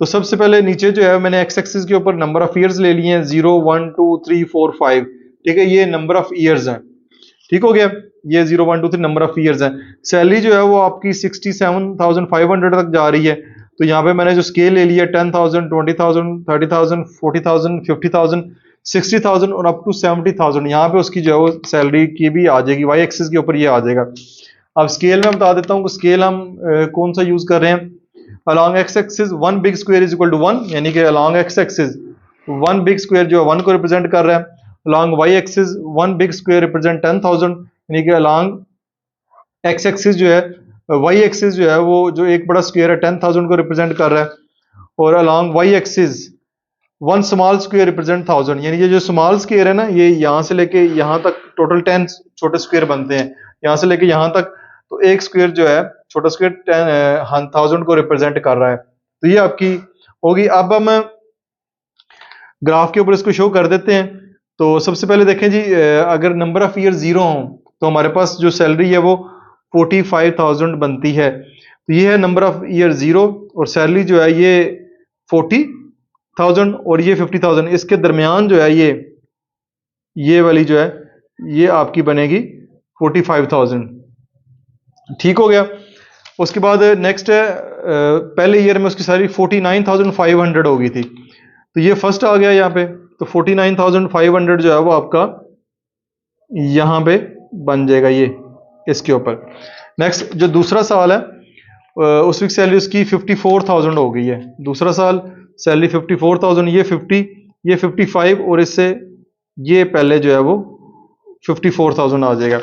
तो सबसे पहले नीचे जो है मैंने एक्स एक्सिस के ऊपर नंबर ऑफ ईयर्स ले लिए हैं 0 1 2 3 4 5, ठीक है। ये नंबर ऑफ ईयर्स हैं, ठीक हो गया। ये 0 1 2 3 नंबर ऑफ ईयर्स हैं। सैलरी जो है वो आपकी 67,500 तक जा रही है। तो यहाँ पे मैंने जो स्केल ले लिया 10,000 20,000 30,000 40,000 50,000 60,000 और अप टू 70,000, यहाँ पे उसकी जो है वो सैलरी की भी आ जाएगी, वाई एक्सिस के ऊपर ये आ जाएगा। अब स्केल में बता देता हूँ कि स्केल हम कौन सा यूज कर रहे हैं। Along x axis 1 big square is equal to 1, यानी कि along x axis 1 big square जो है 1 को रिप्रेजेंट कर रहा है। Along Y axis 1 big square represent 10,000, यानी कि अलॉन्ग एक्स एक्सिस जो है वाई एक्सिस जो है वो जो एक बड़ा स्क्वायर है 10,000 को रिप्रेजेंट कर रहा है, और along Y axis 1 small square represent 1000, यानी ये जो स्मॉल स्क्वायर है ना, ये यहाँ से लेके यहाँ तक टोटल 10 छोटे स्क्वायर बनते हैं, यहाँ से लेके यहाँ तक, तो एक स्क्वायर जो है छोटा स्क्वायर 1000 को रिप्रेजेंट कर रहा है। तो ये आपकी होगी। अब हम ग्राफ के ऊपर इसको शो कर देते हैं। तो सबसे पहले देखें जी, अगर नंबर ऑफ ईयर 0 हो तो हमारे पास जो सैलरी है वो 45,000 बनती है। तो ये है नंबर ऑफ ईयर 0, और सैलरी जो है ये 40,000 और ये 50,000, इसके दरमियान जो है ये वाली जो है ये आपकी बनेगी 45,000। ठीक हो गया। उसके बाद नेक्स्ट है, पहले ईयर में उसकी सैलरी 49,500 हो गई थी, तो ये फर्स्ट आ गया यहाँ पे। तो 49,500 जो है वो आपका यहाँ पे बन जाएगा ये इसके ऊपर। नेक्स्ट जो दूसरा साल है, उस वीक सैलरी उसकी 54,000 हो गई है। दूसरा साल सैलरी 54,000, ये 50, ये 55, और इससे ये पहले जो है वो 54,000 आ जाएगा।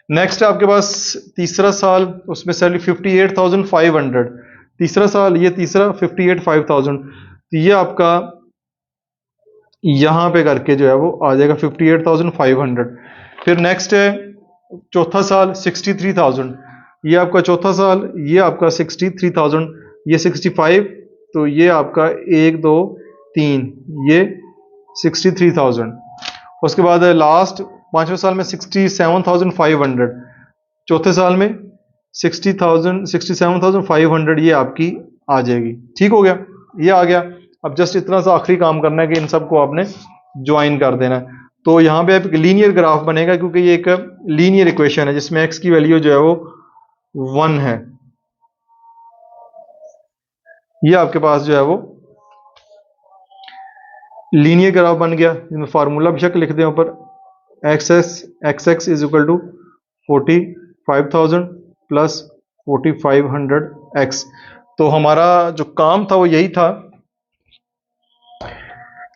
नेक्स्ट आपके पास तीसरा साल, उसमें सैलरी 58,500, तीसरा साल ये तीसरा 58,500, तो ये आपका यहाँ पे करके जो है वो आ जाएगा 58,500। फिर नेक्स्ट है चौथा साल 63,000, ये आपका चौथा साल, ये आपका 63,000, ये 65, तो ये आपका 1 2 3, ये 63,000। उसके बाद लास्ट पांचवें साल में 67,500, चौथे साल में 67,500 ये आपकी आ जाएगी। ठीक हो गया, ये आ गया। अब जस्ट इतना सा आखिरी काम करना है कि इन सबको आपने ज्वाइन कर देना है। तो यहाँ पे एक लीनियर ग्राफ बनेगा, क्योंकि ये एक लीनियर इक्वेशन है जिसमें एक्स की वैल्यू जो है वो 1 है। ये आपके पास जो है वो लीनियर ग्राफ बन गया, जिसमें फार्मूला बेशक लिख दें ऊपर, X X is equal to 45,000 plus 4,500 X. तो हमारा जो काम था वो यही था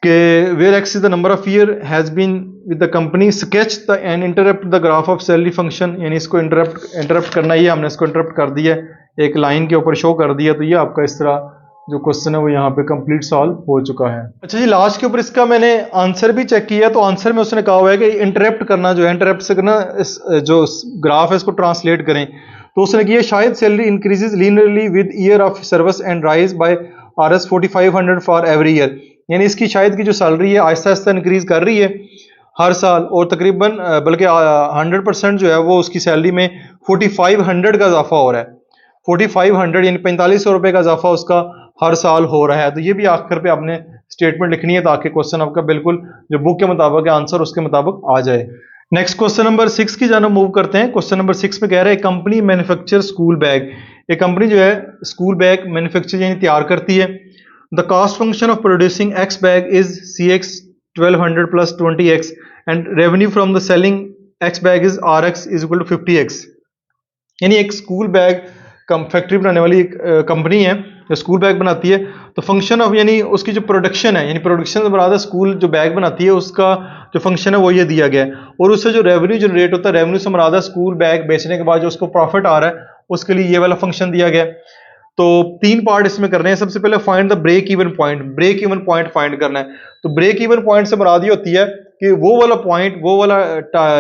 कि where x is the number of year has been with the company, sketch the and interpret the graph of salary function, यानी इसको इंटरप्ट करना ही, हमने इसको इंटरप्ट कर दिया, एक लाइन के ऊपर शो कर दिया। तो ये आपका इस तरह जो क्वेश्चन है वो यहाँ पे कंप्लीट सॉल्व हो चुका है। अच्छा जी, लास्ट के ऊपर इसका मैंने आंसर भी चेक किया, तो आंसर में उसने कहा हुआ है कि इंटरप्ट करना जो है, इंटरप्ट से करना, इस जो ग्राफ है इसको ट्रांसलेट करें। तो उसने किया शायद salary increases linearly with year of service and raise by Rs 4,500 for every year, यानी इसकी शायद की जो सैलरी है आहिस्ता आहिस्ता इंक्रीज कर रही है हर साल, और तकरीबन बल्कि 100% जो है वो उसकी सैलरी में 4,500 का इजाफा हो रहा है। 4,500 यानी 4,500 रुपए का इजाफा उसका हर साल हो रहा है। तो ये भी आखिर पे आपने स्टेटमेंट लिखनी है, ताकि क्वेश्चन आपका बिल्कुल जो बुक के मुताबिक है आंसर उसके मुताबिक आ जाए। नेक्स्ट क्वेश्चन नंबर 6 की जाना मूव करते हैं। क्वेश्चन नंबर 6 में कह रहा है कंपनी मैन्युफैक्चर स्कूल बैग, एक कंपनी जो है स्कूल बैग मैन्युफैक्चर यानी तैयार करती है। The cost function of producing x bag is CX 1200 plus 20x and revenue from the selling x bag is RX is equal to 50x। यानी एक स्कूल बैग फैक्ट्री बनाने वाली एक कंपनी है जो स्कूल बैग बनाती है। तो फंक्शन ऑफ यानी उसकी जो प्रोडक्शन है, यानी प्रोडक्शन से मुराद है स्कूल जो बैग बनाती है उसका जो फंक्शन है वो ये दिया गया है, और उससे जो रेवेन्यू जनरेट होता है, रेवेन्यू से मुराद है स्कूल बैग बेचने के बाद जो उसको प्रॉफिट आ रहा है उसके लिए ये वाला फंक्शन दिया गया है। तो 3 पार्ट इसमें करने हैं। सबसे पहले find the break even point, break even point find करना है। तो ब्रेक इवन पॉइंट से मुराद ये होती है कि वो वाला पॉइंट, वो वाला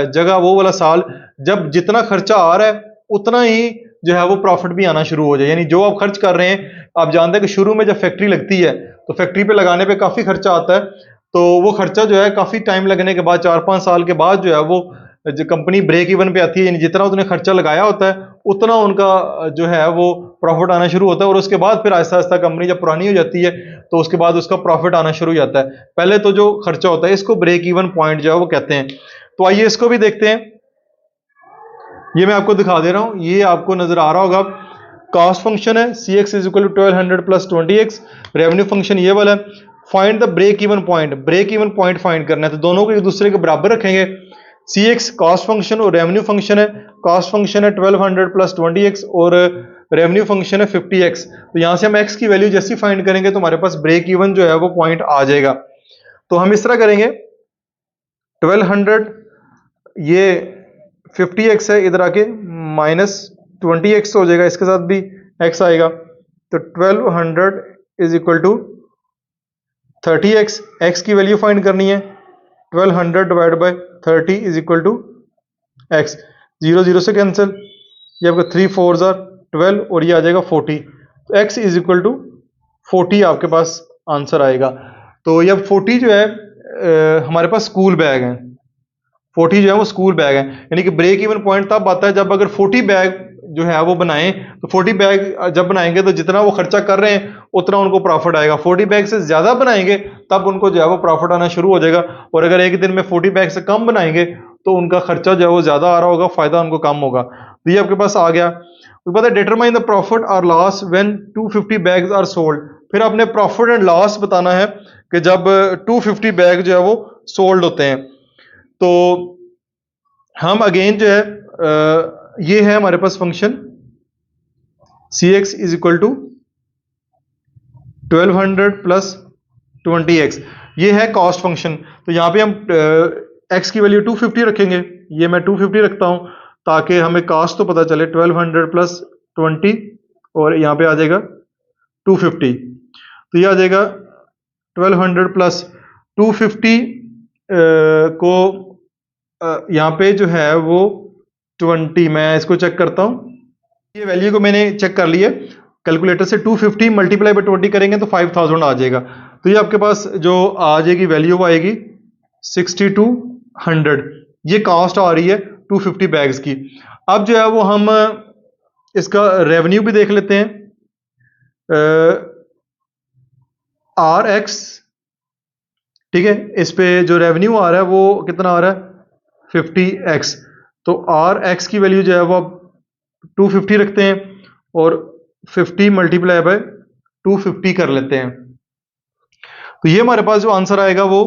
जगह, वो वाला साल जब जितना खर्चा आ रहा है उतना ही जो है वो प्रॉफिट भी आना शुरू हो जाए। यानी जो आप खर्च कर रहे हैं, आप जानते हैं कि शुरू में जब फैक्ट्री लगती है तो फैक्ट्री पे लगाने पे काफी खर्चा आता है, तो वो खर्चा जो है काफी टाइम लगने के बाद 4-5 साल के बाद जो है वो जो कंपनी ब्रेक इवन पे आती है, यानी जितना उसने खर्चा लगाया होता है उतना उनका जो है वो प्रॉफिट आना शुरू होता है, और उसके बाद फिर आहिस्ता आहिस्ता कंपनी जब पुरानी हो जाती है तो उसके बाद उसका प्रॉफिट आना शुरू हो जाता है। पहले तो जो खर्चा होता है इसको ब्रेक इवन पॉइंट जो है वो कहते हैं। तो आइए इसको भी देखते हैं। ये मैं आपको दिखा दे रहा हूं, ये आपको नजर आ रहा होगा। कॉस्ट फंक्शन है CX is equal to 1200 plus 20x, revenue function ये वाला है find the break even point, break even point find करना है, तो दोनों को एक दूसरे के बराबर रखेंगे। सी एक्स कॉस्ट फंक्शन और रेवेन्यू फंक्शन है, कॉस्ट फंक्शन है 1200 प्लस 20x और रेवेन्यू फंक्शन है 50x। तो यहां से हम x की वैल्यू जैसी फाइंड करेंगे तो हमारे पास ब्रेक इवन जो है वो पॉइंट आ जाएगा। तो हम इस तरह करेंगे 1200 ये 50x है, इधर आके माइनस 20x हो जाएगा, इसके साथ भी x आएगा, तो 1200 is equal to 30x, x की वैल्यू फाइंड करनी है, 1200 divide by 30 is equal to x, 0 0 से कैंसिल, ये आपका 3 4 12 और ये आ जाएगा 40, तो x इज इक्वल टू 40 आपके पास आंसर आएगा। तो ये 40 जो है हमारे पास स्कूल बैग है, 40 जो है वो स्कूल बैग है, यानी कि ब्रेक इवन पॉइंट तब आता है जब अगर 40 बैग जो है वो बनाएं, तो 40 बैग जब बनाएंगे तो जितना वो खर्चा कर रहे हैं उतना उनको प्रॉफिट आएगा, 40 बैग से ज्यादा बनाएंगे तब उनको जो है वो प्रॉफिट आना शुरू हो जाएगा, और अगर एक दिन में 40 बैग से कम बनाएंगे तो उनका खर्चा जो है वो ज्यादा आ रहा होगा, फायदा उनको कम होगा। तो ये आपके पास आ गया। तो पता है डिटरमाइन द प्रॉफिट और loss when 250 bags are sold, फिर आपने प्रॉफिट एंड लॉस बताना है कि जब 250 बैग जो है वो सोल्ड होते हैं। तो हम अगेन जो है ये है हमारे पास function c x is equal to 1200 plus 20x, ये है कॉस्ट फंक्शन। तो यहां पे हम x की वैल्यू 250 रखेंगे, ये मैं 250 रखता हूं ताकि हमें कॉस्ट तो पता चले, 1200 प्लस 20 और यहां पे आ जाएगा 250, तो ये आ जाएगा 1200 प्लस 250 को यहाँ पे जो है वो 20, मैं इसको चेक करता हूँ, ये वैल्यू को मैंने चेक कर लिया कैलकुलेटर से, 250 मल्टीप्लाई बाय 20 करेंगे तो 5000 आ जाएगा। तो ये आपके पास जो आ जाएगी वैल्यू वो आएगी 6200, ये कॉस्ट आ रही है 250 बैग्स की। अब जो है वो हम इसका रेवेन्यू भी देख लेते हैं, RX, ठीक है, इस पे जो रेवेन्यू आ रहा है वो कितना आ रहा है 50x, तो RX की वैल्यू जो है वो 250 रखते हैं और 50 मल्टीप्लाई बाय 250 कर लेते हैं, तो ये हमारे पास जो आंसर आएगा वो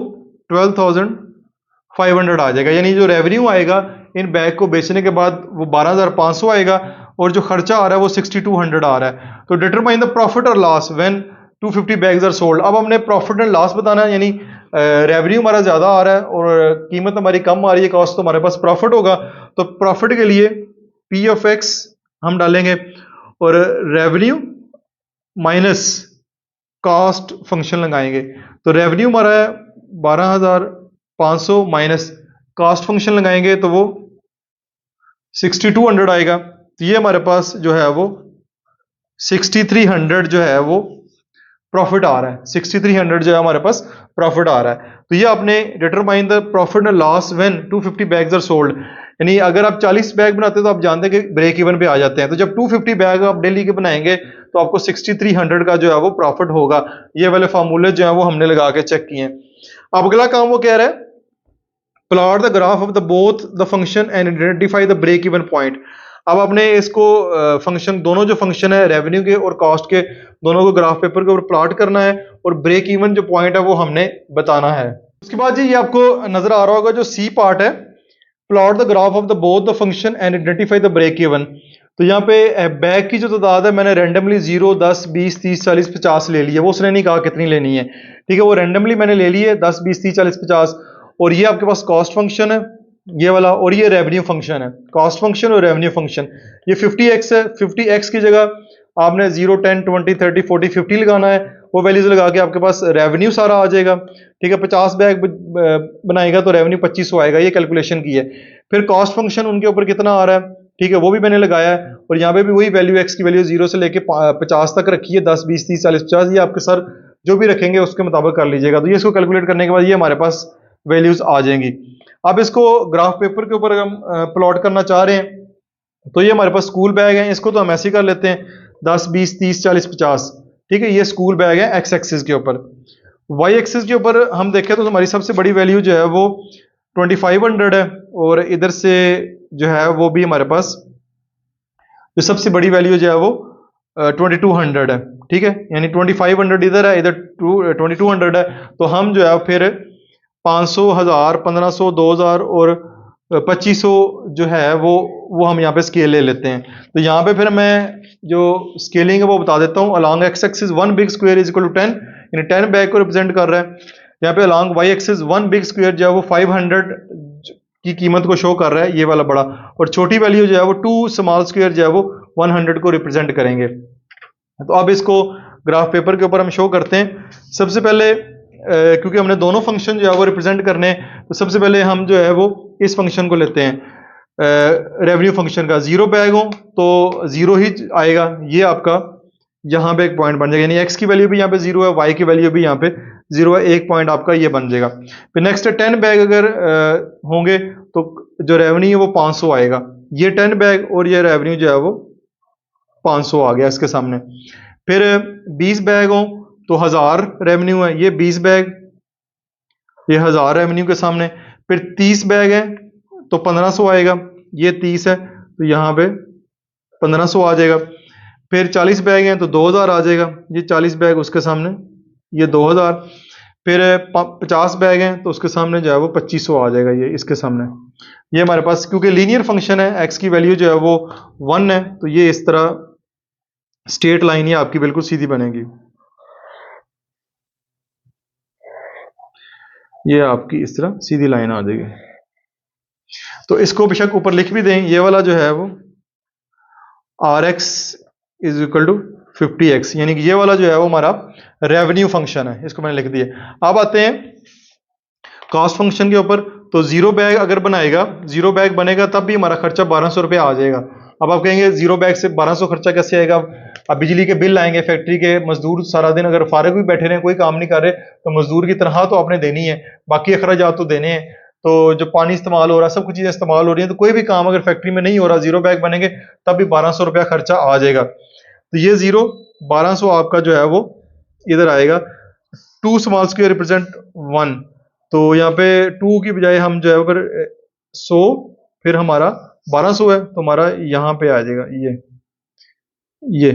12,500 आ जाएगा, यानी जो रेवेन्यू आएगा इन बैग को बेचने के बाद वो 12,500 आएगा और जो खर्चा आ रहा है वो 6,200 आ रहा है। तो डिटरमाइन द प्रॉफिट और loss when 250 bags are sold, अब हमने प्रॉफिट एंड लॉस बताना है, यानी रेवेन्यू हमारा ज्यादा आ रहा है और कीमत हमारी कम आ रही है, कॉस्ट तो हमारे पास प्रॉफिट होगा, तो प्रॉफिट के लिए P ऑफ X हम डालेंगे और रेवेन्यू माइनस कॉस्ट फंक्शन लगाएंगे, तो रेवेन्यू हमारा है 12,500 माइनस कॉस्ट फंक्शन लगाएंगे तो वो 6,200 आएगा, तो ये हमारे पास जो है वो 6,300 जो है वो प्रॉफिट आ रहा है, 6,300 जो है हमारे पास प्रॉफिट आ रहा है। तो ये आपने determine the profit and loss when 250 bags are sold, यानी अगर आप 40 बैग बनाते हैं तो आप जानते हैं कि ब्रेक इवन पे आ जाते हैं, तो जब 250 बैग आप डेली के बनाएंगे तो आपको 6,300 का जो है वो प्रॉफिट होगा। ये वाले फार्मूले जो है वो हमने लगा के चेक किए हैं। अब अगला काम वो कह रहा है plot the graph of the both the function and identify the break even point. अब आपने इसको फंक्शन, दोनों जो फंक्शन है रेवेन्यू के और कॉस्ट के, दोनों को ग्राफ पेपर के ऊपर प्लॉट करना है और ब्रेक इवन जो पॉइंट है वो हमने बताना है। उसके बाद जी ये आपको नजर आ रहा होगा जो सी पार्ट है, plot the graph of the both the function and identify the break even. तो यहाँ पे बैग की जो तादाद है मैंने रैंडमली 0 10 20 30 40 50 ले ली है, वो उसने नहीं कहा कितनी लेनी है, ठीक है, वो रैंडमली मैंने ले ली है 10 20 30 40 50, और ये आपके पास कॉस्ट फंक्शन है ये वाला, और ये रेवेन्यू फंक्शन है, कॉस्ट फंक्शन और रेवेन्यू फंक्शन। ये 50x है, 50x की जगह आपने 0 10 20 30 40 50 लगाना है, वो वैल्यूज लगा के आपके पास रेवेन्यू सारा आ जाएगा, ठीक है, 50 बैग बनाएगा तो रेवेन्यू 2500 आएगा, ये कैलकुलेशन की है। फिर कॉस्ट फंक्शन उनके ऊपर कितना आ रहा है, ठीक है, वो भी मैंने लगाया है, और यहाँ पे भी वही वैल्यू x की वैल्यू 0 से लेके 50 तक रखी है, 10 20 30 40 50, ये आपके सर जो भी रखेंगे उसके मुताबिक कर लीजिएगा। तो ये इसको कैलकुलेट करने के बाद ये हमारे पास वैल्यूज आ जाएंगी। अब इसको ग्राफ पेपर के ऊपर हम प्लॉट करना चाह रहे हैं, तो ये हमारे पास स्कूल बैग है, इसको तो हम ऐसे ही कर लेते हैं 10 20 30 40 50, ठीक है, ये स्कूल बैग है x एक्सिस के ऊपर। y एक्सिस के ऊपर हम देखें तो हमारी सबसे बड़ी वैल्यू जो है वो 2500 है, और इधर से जो है वो भी हमारे पास जो सबसे बड़ी वैल्यू जो है वो 2200 है, ठीक है, यानी 2500 इधर है, इधर 2200 है। तो हम जो है फिर 500, 1000, 1500, 2000 और 2500 जो है वो हम यहाँ पे स्केल ले लेते हैं। तो यहाँ पे फिर मैं जो स्केलिंग है वो बता देता हूँ। Along x axis 1 big square is equal to 10, यानी 10 बैग को रिप्रेजेंट कर रहा है। यहाँ पे along Y axis 1 big square जो है वो 500 की कीमत को शो कर रहा है, ये वाला बड़ा, और छोटी वैल्यू जो है वो 2 स्मॉल स्क्वायर जो है वो 100 को रिप्रेजेंट करेंगे। तो अब इसको ग्राफ पेपर के ऊपर हम शो करते हैं। सबसे पहले क्योंकि हमने दोनों फंक्शन जो है वो रिप्रेजेंट करने हैं, तो सबसे पहले हम जो है वो इस फंक्शन को लेते हैं रेवेन्यू फंक्शन का। जीरो बैग हो तो जीरो ही आएगा, ये आपका यहाँ पे एक पॉइंट बन जाएगा, यानी एक्स की वैल्यू भी यहाँ पे जीरो है, वाई की वैल्यू भी यहाँ पे जीरो है, एक पॉइंट आपका ये बन जाएगा। फिर नेक्स्ट 10 बैग अगर होंगे तो जो रेवेन्यू है वो 500 आएगा। ये 10 बैग और ये रेवेन्यू जो है वो 500 आ गया इसके सामने। फिर 20 बैग हो तो 1000 रेवेन्यू है, ये 20 बैग, ये 1000 रेवेन्यू के सामने। फिर 30 बैग है तो 1500 आएगा, ये 30 है तो यहाँ पे 1500 आ जाएगा। फिर 40 बैग हैं तो 2000 आ जाएगा, ये 40 बैग उसके सामने, ये 2000। फिर 50 बैग हैं तो उसके सामने जो है वो 2500 आ जाएगा, ये इसके सामने। ये हमारे पास क्योंकि लीनियर फंक्शन है, एक्स की वैल्यू जो है वो 1 है, तो ये इस तरह स्ट्रेट लाइन ही आपकी बिल्कुल सीधी बनेगी। ये आपकी इस तरह सीधी लाइन आ जाएगी। तो इसको बेशक ऊपर लिख भी दें, ये वाला जो है वो R x is equal to 50x, यानी कि ये वाला जो है वो हमारा रेवेन्यू फंक्शन है, इसको मैंने लिख दिया। अब आते हैं कॉस्ट फंक्शन के ऊपर। तो जीरो बैग अगर बनाएगा, जीरो बैग बनेगा तब भी हमारा खर्चा 1200 रुपये आ जाएगा। अब आप कहेंगे जीरो बैग से 1200 खर्चा कैसे आएगा? अब बिजली के बिल आएंगे, फैक्ट्री के मजदूर सारा दिन अगर फारग भी बैठे रहे, कोई काम नहीं कर रहे, तो मजदूर की तनख्वाह तो आपने देनी है, बाकी अखराजात तो देने हैं। तो जो पानी इस्तेमाल हो रहा है, सब कुछ चीज़ें इस्तेमाल हो रही हैं, तो कोई भी काम अगर फैक्ट्री में नहीं हो रहा, जीरो बैग बनेंगे तब भी 1200 रुपया खर्चा आ जाएगा। तो ये जीरो 1200 आपका जो है वो इधर आएगा। 2 स्मॉल स्क्वायर रिप्रेजेंट 1, तो यहाँ पे 2 की बजाय हम जो है अगर 100, फिर हमारा 1200 है तो हमारा यहाँ पे आ जाएगा ये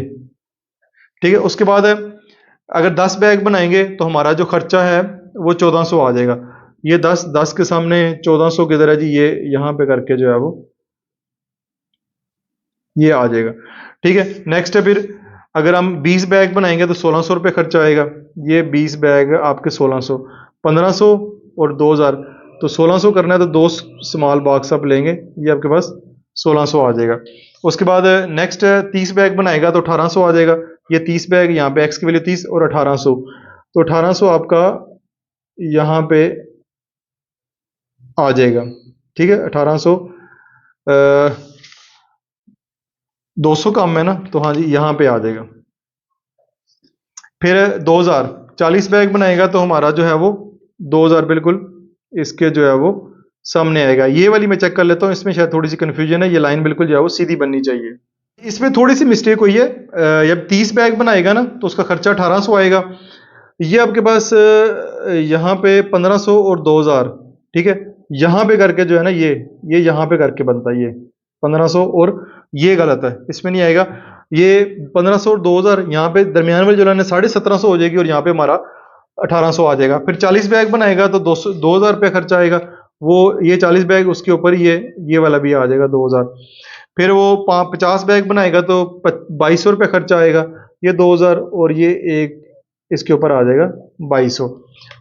ठीक है। उसके बाद अगर 10 बैग बनाएंगे तो हमारा जो खर्चा है वो 1400 आ जाएगा। ये 10 के सामने 1400 किधर है जी? ये यहाँ पे करके जो है वो ये आ जाएगा, ठीक है। नेक्स्ट है फिर अगर हम 20 बैग बनाएंगे तो 1600 रुपये खर्चा आएगा। ये 20 बैग आपके 1600, 1500 और 2000, तो 1600 करना है तो 2 स्मॉल बॉक्स आप लेंगे, ये आपके पास 1600 आ जाएगा। उसके बाद नेक्स्ट 30 बैग बनाएगा तो 1800 आ जाएगा। ये 30 बैग, यहाँ पे एक्स की वैल्यू 30 और 1800, तो 1800 आपका यहाँ पे आ जाएगा, ठीक है। 1800 200 कम है ना, तो हाँ जी यहाँ पे आ जाएगा। फिर 2000 40 बैग बनाएगा तो हमारा जो है वो 2000 बिल्कुल इसके जो है वो सामने आएगा। ये वाली मैं चेक कर लेता हूँ, इसमें शायद थोड़ी सी कंफ्यूजन है, ये लाइन बिल्कुल जो है वो सीधी बननी चाहिए। इसमें थोड़ी सी मिस्टेक हुई है। जब 30 बैग बनाएगा ना तो उसका खर्चा 1800 आएगा। ये आपके पास यहाँ पे 1500 और 2000, ठीक है, यहाँ पे करके जो है ना ये यहाँ पे करके बनता है, ये 1500 और ये गलत है, इसमें नहीं आएगा। ये 1500 और 2000 यहाँ पे दरमियान वाली जो लाइन है 1750 हो जाएगी और यहाँ पे हमारा 1800 आ जाएगा। फिर 40 बैग बनाएगा तो 2000 रुपये खर्चा आएगा, वो ये 40 बैग उसके ऊपर ये वाला भी आ जाएगा 2000। फिर वो 50 बैग बनाएगा तो 2200 रुपये खर्चा आएगा, ये 2000 और ये एक इसके ऊपर आ जाएगा 2200।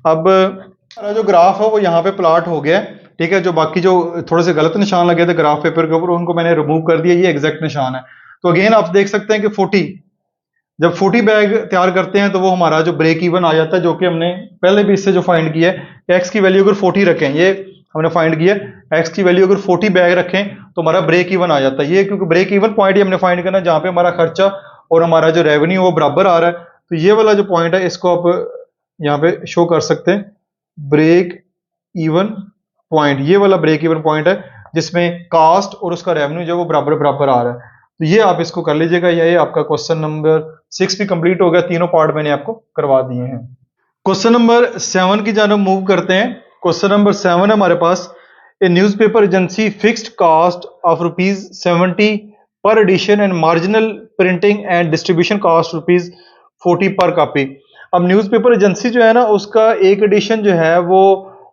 अब हमारा जो ग्राफ है वो यहाँ पे प्लॉट हो गया, ठीक है। जो बाकी जो थोड़े से गलत निशान लगे थे ग्राफ पेपर के ऊपर, उनको मैंने रिमूव कर दिया, ये एग्जैक्ट निशान है। तो अगेन आप देख सकते हैं कि 40, जब 40 बैग तैयार करते हैं तो वो हमारा जो ब्रेक इवन आ जाता है, जो कि हमने पहले भी इससे जो फाइंड किया है। एक्स की वैल्यू अगर 40 रखें, ये हमने फाइंड किया, एक्स की वैल्यू अगर 40 बैग रखें तो हमारा ब्रेक इवन आ जाता है। ये क्योंकि ब्रेक इवन पॉइंट ही हमने फाइंड करना जहाँ पे हमारा खर्चा और हमारा जो रेवेन्यू वो बराबर आ रहा है। तो ये वाला जो पॉइंट है इसको आप यहाँ पे शो कर सकते हैं, ब्रेक इवन पॉइंट, ये वाला ब्रेक इवन पॉइंट है जिसमें कास्ट और उसका रेवेन्यू जो वो बराबर बराबर आ रहा है। तो ये आप इसको कर लीजिएगा। ये आपका क्वेश्चन नंबर 6 भी कंप्लीट हो गया, तीनों पार्ट मैंने आपको करवा दिए हैं। क्वेश्चन नंबर 7 की जानब मूव करते हैं। क्वेश्चन नंबर 7 है हमारे पास, a newspaper agency fixed cost of ₹70 per edition and marginal printing and distribution cost ₹40 per copy. अब न्यूज़पेपर एजेंसी जो है ना, उसका एक एडिशन जो है वो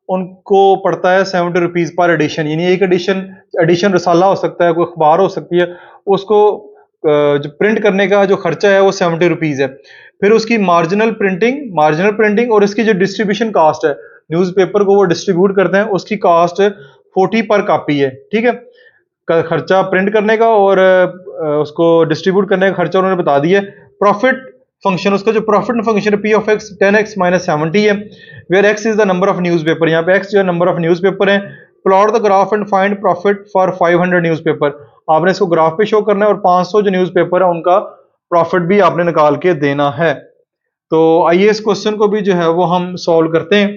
उनको पड़ता है ₹70 पर एडिशन, यानी एक एडिशन रसाला हो सकता है, कोई अखबार हो सकती है, उसको जो प्रिंट करने का जो खर्चा है वो ₹70 है। फिर उसकी मार्जिनल प्रिंटिंग और इसकी जो डिस्ट्रीब्यूशन कास्ट है, न्यूज़पेपर को वो डिस्ट्रीब्यूट करते हैं, उसकी कास्ट 40 पर कॉपी है, ठीक है। खर्चा प्रिंट करने का और उसको डिस्ट्रीब्यूट करने का खर्चा उन्होंने बता दिया। प्रॉफिट फंक्शन, उसका जो प्रॉफिट फंक्शन है P of x 10x minus 70 है, where x is the number of newspaper, यहाँ पे एक्स जो है नंबर ऑफ न्यूज़पेपर है। Plot the graph and find profit for 500 newspaper, आपने इसको ग्राफ पे शो करना है और 500 जो न्यूज़पेपर है उनका प्रॉफिट भी आपने निकाल के देना है। तो आइए इस क्वेश्चन को भी जो है वो हम सॉल्व करते हैं।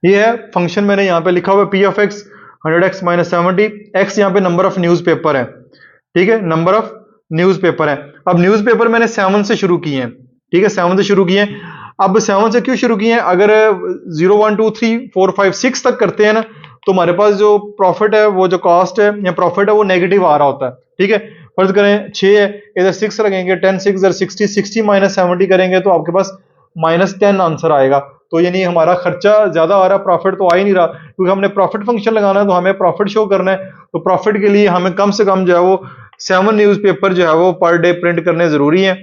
ये है फंक्शन मैंने यहाँ पे लिखा हुआ है P of x 100x minus 70, x यहाँ पे नंबर ऑफ न्यूज़पेपर है, ठीक है, नंबर ऑफ न्यूज़पेपर है। अब न्यूज़पेपर मैंने 7 से शुरू किए हैं, ठीक है, 7 से शुरू किए हैं। अब 7 से क्यों शुरू किए हैं, अगर 0 1 2 3 4 5 6 तक करते हैं ना, तो हमारे पास जो प्रॉफिट है, वो जो कॉस्ट है या प्रॉफिट है, वो नेगेटिव आ रहा होता है, ठीक है। फर्ज करें 6 है, इधर 6 लगेंगे, 10 6 इधर 60, 60 माइनस 70 करेंगे तो आपके पास -10 आंसर आएगा। तो यानी हमारा खर्चा ज्यादा आ रहा, प्रॉफिट तो आ ही नहीं रहा, क्योंकि हमने प्रॉफिट फंक्शन लगाना है तो हमें प्रॉफिट शो करना है। तो प्रॉफिट के लिए हमें कम से कम जो है वो 7 न्यूज़पेपर जो है वो पर डे प्रिंट करने जरूरी है।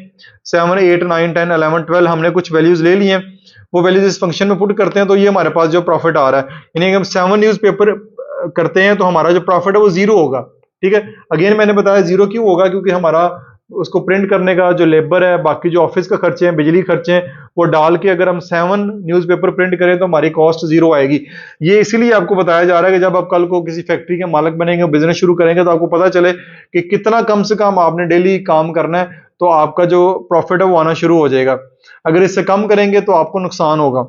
7 8 9 10 11 12 हमने कुछ वैल्यूज ले ली हैं, वो वैल्यूज इस फंक्शन में पुट करते हैं, तो ये हमारे पास जो प्रॉफिट आ रहा है, यानी हम 7 न्यूज़पेपर करते हैं तो हमारा जो प्रॉफिट है वो 0 होगा, ठीक है। अगेन मैंने बताया 0 क्यों होगा, क्योंकि हमारा उसको प्रिंट करने का जो लेबर है, बाकी जो ऑफिस का खर्चे हैं, बिजली खर्चे हैं, वो डाल के अगर हम 7 न्यूज़पेपर प्रिंट करें तो हमारी कॉस्ट 0 आएगी। ये इसलिए आपको बताया जा रहा है कि जब आप कल को किसी फैक्ट्री के मालिक बनेंगे, बिजनेस शुरू करेंगे, तो आपको पता चले कि कितना कम से कम आपने डेली काम करना है, तो आपका जो प्रॉफिट है वो आना शुरू हो जाएगा। अगर इससे कम करेंगे तो आपको नुकसान होगा।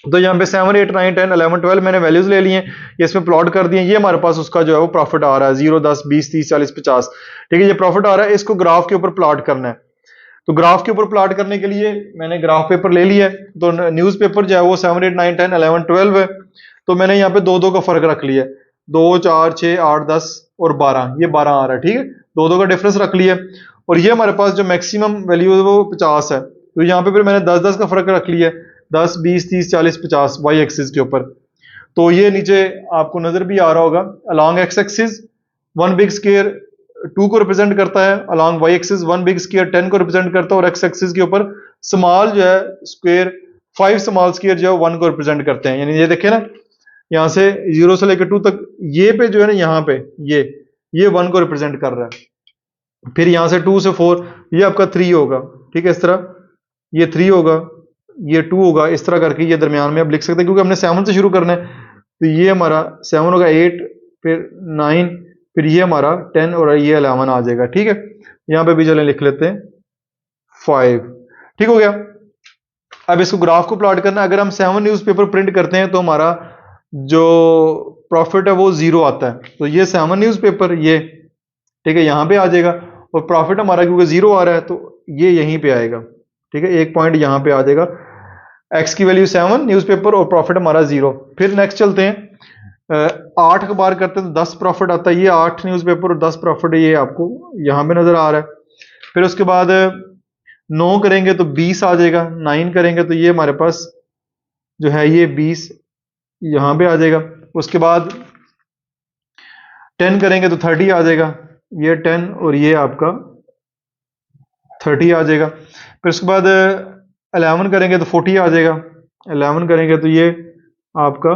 तो यहाँ पे 7 8 9 10 11 12 मैंने वैल्यूज ले लिए, ये इसमें प्लॉट कर दिए, ये हमारे पास उसका जो है वो प्रॉफिट आ रहा है 0 10 20 30 40 50, ठीक है, ये प्रॉफिट आ रहा है। इसको ग्राफ के ऊपर प्लॉट करना है, तो ग्राफ के ऊपर प्लॉट करने के लिए मैंने ग्राफ पेपर ले लिया है। तो न्यूज़पेपर जो है वो 7 8 9 10 11 12 है, तो मैंने यहाँ पे 2 का फर्क रख लिया, 2 4 6 8 10 और 12, ये 12 आ रहा है, ठीक है, 2 का डिफरेंस रख लिया। और ये हमारे पास जो मैक्सिमम वैल्यू है वो 50 है, तो यहाँ पे फिर मैंने 10 का फर्क रख लिया, 10 20 30 40 50 वाई एक्सिस के ऊपर। तो ये नीचे आपको नजर भी आ रहा होगा, along x axis 1 big square 2 को रिप्रेजेंट करता है, along Y axis 1 big square 10 को रिप्रेजेंट करता है, और एक्स एक्सिस के ऊपर स्मॉल जो है स्क्वायर 5 स्मॉल स्क्वायर जो है 1 को रिप्रेजेंट करते हैं। यानी ये देखिए ना, यहाँ से 0 से लेकर 2 तक, ये पे जो है ना, यहाँ पे ये 1 को रिप्रेजेंट कर रहा है। फिर यहाँ से 2 से 4 ये आपका 3 होगा, ठीक है, इस तरह ये 3 होगा, ये 2 होगा, इस तरह करके ये दरमियान में आप लिख सकते हैं, क्योंकि हमने 7 से शुरू करना है। तो ये हमारा 7 होगा, 8 फिर 9 फिर ये हमारा 10 और ये 11 आ जाएगा, ठीक है। यहाँ पे भी चलें लिख लेते हैं 5, ठीक हो गया। अब इसको ग्राफ को प्लॉट करना है। अगर हम 7 न्यूज़पेपर प्रिंट करते हैं तो हमारा जो प्रॉफिट है वो 0 आता है, तो ये 7 न्यूज़पेपर ये, ठीक है, यहाँ पे आ जाएगा, और प्रॉफिट हमारा क्योंकि 0 आ रहा है तो ये यहीं पे आएगा, ठीक है, एक पॉइंट यहाँ पे आ जाएगा। एक्स की वैल्यू 7 न्यूज़पेपर और प्रॉफिट हमारा 0। फिर नेक्स्ट चलते हैं, 8 का बार करते हैं तो 10 प्रॉफिट आता है, ये 8 न्यूज़पेपर और 10 प्रॉफिट ये आपको यहाँ पे नजर आ रहा है। फिर उसके बाद 9 करेंगे तो 20 आ जाएगा, 9 करेंगे तो ये हमारे पास जो है ये 20 यहाँ पे आ जाएगा। उसके बाद 10 करेंगे तो 30 आ जाएगा, ये 10 और ये आपका 30 आ जाएगा। फिर उसके बाद 11 करेंगे तो 40 आ जाएगा, 11 करेंगे तो ये आपका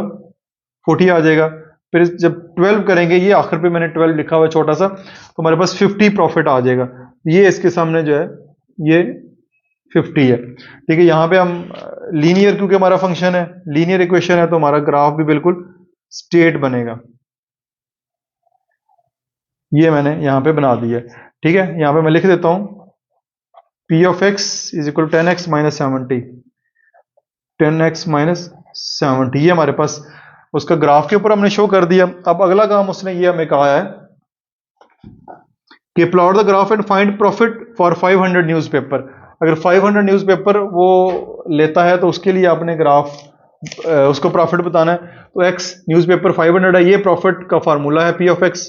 40 आ जाएगा। फिर जब 12 करेंगे, ये आखिर पे मैंने 12 लिखा हुआ है छोटा सा, तो हमारे पास 50 प्रॉफिट आ जाएगा, ये इसके सामने जो है ये 50 है, ठीक है। यहाँ पे हम लीनियर, क्योंकि हमारा फंक्शन है लीनियर इक्वेशन है, तो हमारा ग्राफ भी बिल्कुल स्ट्रेट बनेगा। ये मैंने यहाँ पे बना दिया, ठीक है। यहाँ पे मैं लिख देता हूँ P of x is equal 10x minus 70, 10x minus 70, ये हमारे पास उसका ग्राफ के ऊपर हमने शो कर दिया। अब अगला काम उसने ये हमें कहा है कि plot the graph and find profit for 500 newspaper. अगर 500 न्यूज़पेपर वो लेता है तो उसके लिए आपने ग्राफ उसको प्रॉफिट बताना है। तो x न्यूज़पेपर 500 है, ये प्रॉफिट का फार्मूला है P of x,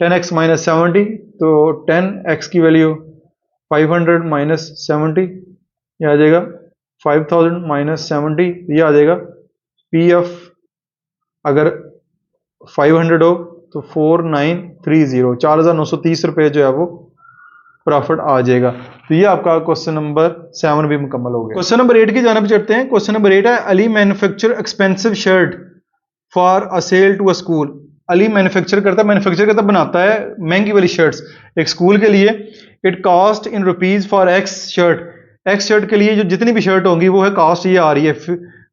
10x minus 70, तो 10x की वैल्यू 500 माइनस 70, ये आ जाएगा 5000 माइनस 70, ये आ जाएगा पी एफ। अगर 500 हो तो 4930, 4930 रुपये जो है वो प्रॉफिट आ जाएगा। तो ये आपका क्वेश्चन नंबर 7 भी मुकम्मल हो गया। क्वेश्चन नंबर 8 की जानब चढ़ते हैं। क्वेश्चन नंबर 8 है, Ali manufacture expensive shirt for a sale to a school. Ali manufacture करता बनाता है महंगी वाली शर्ट्स एक स्कूल के लिए। It cost in rupees for x shirt के लिए जो जितनी भी शर्ट होंगी वो है कॉस्ट, ये आ रही है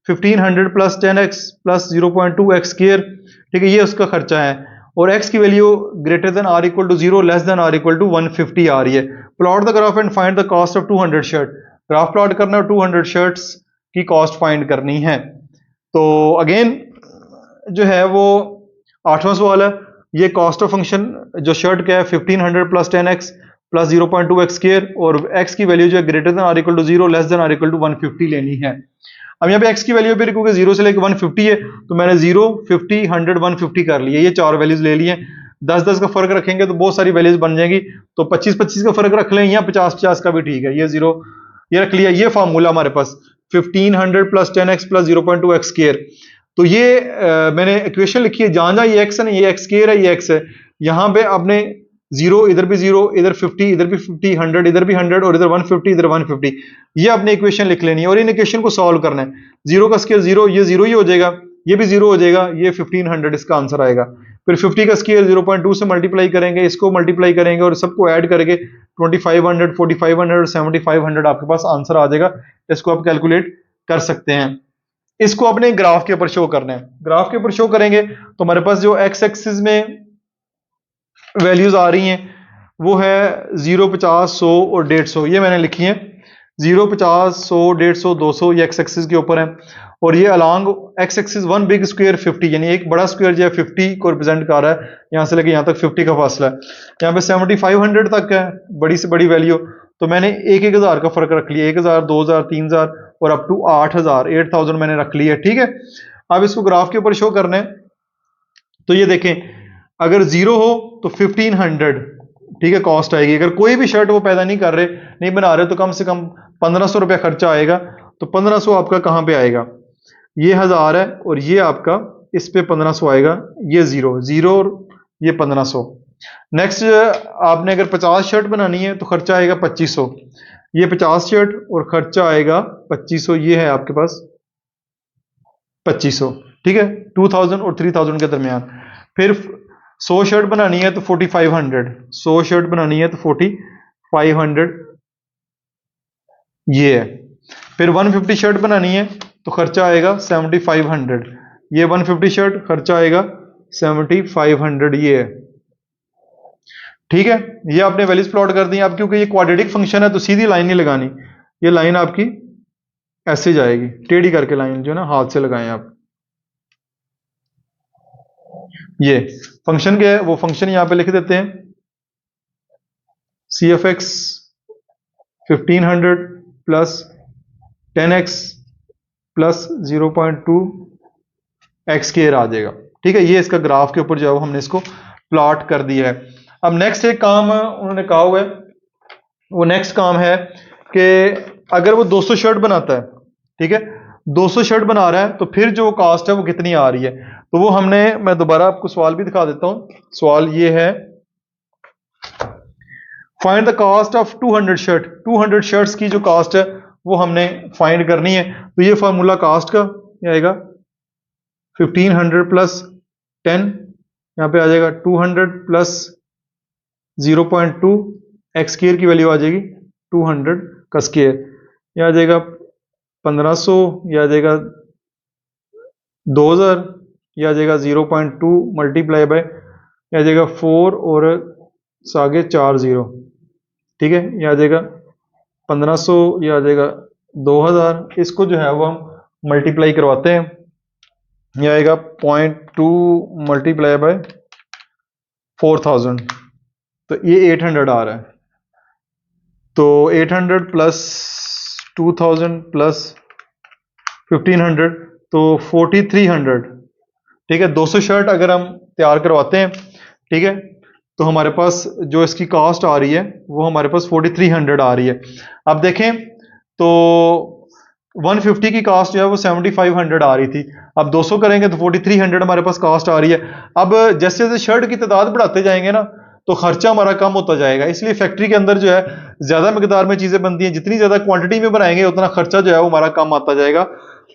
1500 plus 10x plus 0.2x square, ठीक है, ये उसका खर्चा है। और x की value greater than or equal to 0 less than or equal to 150 आ रही है। Plot the graph and find the cost of 200 shirt. Graph plot करना है और 200 शर्ट्स की कॉस्ट फाइंड करनी है। तो अगेन जो है वो 8वां सवाल है। ये कॉस्ट ऑफ फंक्शन जो शर्ट का है 1500 plus 10x plus 0.2x square, और x की वैल्यू जो है greater than or equal to 0 less than or equal to 150 लेनी है। अब यहाँ पे x की वैल्यू भी क्योंकि 0 से लेकर 150 है तो मैंने 0, 50, 100, 150 कर लिया, ये 4 वैल्यूज ले लिए। 10-10 का फर्क रखेंगे तो बहुत सारी वैल्यूज बन जाएंगी, तो 25-25 का फर्क रख लें या 50-50 का भी ठीक है। ये 0 ये रख लिया। ये फार्मूला हमारे पास 1500 plus 10x plus 0.2x square. तो ये मैंने इक्वेशन लिखी है, जहां जहां ये x है ना, ये x स्क्वायर है, ये x है, यहाँ पे आपने 0 इधर भी 0, इधर 50, इधर भी 50, 100 इधर भी 100, और इधर 150 इधर 150, ये आपने इक्वेशन लिख लेनी है और इन इक्वेशन को सॉल्व करना है। 0 का स्क्वायर 0, ये 0 ही हो जाएगा, ये भी 0 हो जाएगा, ये 1500 इसका आंसर आएगा। फिर 50 का स्क्वायर 0.2 से मल्टीप्लाई करेंगे, इसको मल्टीप्लाई करेंगे और सबको ऐड करके 2500, 4500 और 7500 आपके पास आंसर आ जाएगा। इसको आप कैलकुलेट कर सकते हैं। इसको अपने ग्राफ के ऊपर शो करना है। ग्राफ के ऊपर शो करेंगे तो हमारे पास जो एक्स एक्सिस में वैल्यूज आ रही हैं वो है 0, 50, 100 और 150, ये मैंने लिखी है। 0, 50, 100, 150, 200 ये एक्स एक्सिस के ऊपर है, और ये along x axis one big square 50, यानी एक बड़ा स्क्वायर जो है 50 को रिप्रेजेंट कर रहा है, यहां से लेके यहां तक 50 का फासला है। यहाँ पे 7500 तक है बड़ी से बड़ी वैल्यू, तो मैंने 1,000 का फर्क रख लिया, 1000, 2000, 3000 और अप टू 8000 मैंने रख लिया, ठीक है। अब इसको ग्राफ के ऊपर शो करना है, तो ये देखें अगर 0 हो तो 1500, ठीक है, कॉस्ट आएगी। अगर कोई भी शर्ट वो पैदा नहीं कर रहे, नहीं बना रहे, तो कम से कम 1500 रुपया खर्चा आएगा। तो 1500 आपका कहां पे आएगा, ये 1000 है और ये आपका इस पे 1500 आएगा, ये 0 और ये 1500। नेक्स्ट आपने अगर 50 शर्ट बनानी है तो खर्चा आएगा 2500, ये 50 शर्ट और खर्चा आएगा 2500, ये है आपके पास 2500, ठीक है, 2000 और 3000 के दरमियान। फिर 100 शर्ट बनानी है तो 4500, 100 शर्ट बनानी है तो 4500, ये है। फिर 150 शर्ट बनानी है तो खर्चा आएगा 7500, ये 150 शर्ट खर्चा आएगा 7500, ये है, ठीक है। ये आपने वैल्यूज प्लॉट कर दी। अब क्योंकि ये क्वाड्रेटिक फंक्शन है तो सीधी लाइन नहीं लगानी, ये लाइन आपकी ऐसे जाएगी, टेढ़ी करके लाइन जो है ना हाथ से लगाएं आप। ये फंक्शन क्या है, वो फंक्शन यहां पे लिख देते हैं, c f x 1500 plus 10x plus 0.2 x square आ जाएगा, ठीक है। ये इसका ग्राफ के ऊपर जो है हमने इसको प्लॉट कर दिया है। अब नेक्स्ट एक काम उन्होंने कहा हुआ है, वो नेक्स्ट काम है कि अगर वो 200 शर्ट बनाता है, ठीक है, 200 शर्ट बना रहा है, तो फिर जो कास्ट है वो कितनी आ रही है। तो वो हमने, मैं दोबारा आपको सवाल भी दिखा देता हूं। सवाल ये है, find the cost of 200 shirt. 200 shirts की जो कास्ट है वो हमने फाइंड करनी है। तो ये फार्मूला कास्ट का आएगा 1500 प्लस 10, यहां पे आ जाएगा 200 प्लस 0.2 एक्स स्क्वायर की वैल्यू आ जाएगी 200 का स्क्वायर, यह आ जाएगा 1500, यह आ जाएगा 2000, यह आ जाएगा 0.2 मल्टीप्लाई बाय, यह आ जाएगा 4 और आगे 4 0, ठीक है, यह आ जाएगा 1500, यह आ जाएगा 2000। इसको जो है वो हम मल्टीप्लाई करवाते हैं, यह आएगा 0.2 मल्टीप्लाई बाय 4000, तो ये 800 आ रहा है। तो 800 प्लस 2000 प्लस 1500 तो 4300, ठीक है। 200 शर्ट अगर हम तैयार करवाते हैं, ठीक है, तो हमारे पास जो इसकी कास्ट आ रही है वो हमारे पास 4300 आ रही है। अब देखें तो 150 की कास्ट जो है वो 7500 आ रही थी। अब 200 करेंगे तो 4300 हमारे पास कास्ट आ रही है। अब जैसे जैसे शर्ट की तादाद बढ़ाते जाएंगे ना तो खर्चा हमारा कम होता जाएगा, इसलिए फैक्ट्री के अंदर जो है ज्यादा मिकदार में चीजें बनती हैं, जितनी ज्यादा क्वांटिटी में बनाएंगे उतना खर्चा जो है वो हमारा कम आता जाएगा।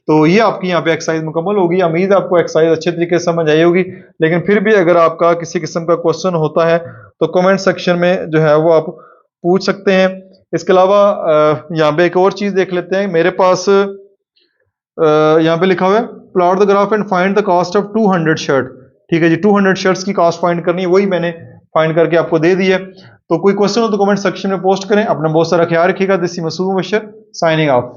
तो ये आपकी यहाँ पे एक्सरसाइज मुकम्मल होगी। उम्मीद है आपको एक्सरसाइज अच्छे तरीके से समझ आई होगी, लेकिन फिर भी अगर आपका किसी किस्म का क्वेश्चन होता है तो कमेंट सेक्शन में जो है वो आप पूछ सकते हैं। इसके अलावा यहाँ पे एक और चीज देख लेते हैं। मेरे पास यहाँ पे लिखा हुआ है plot the graph and find the cost of 200 shirt. ठीक है जी, 200 शर्ट्स की कॉस्ट फाइंड करनी है, वही मैंने फाइंड करके आपको दे दी है। तो कोई क्वेश्चन हो तो कमेंट सेक्शन में पोस्ट करें। अपना बहुत सारा ख्याल रखिएगा। This is Masood Mubashir signing of.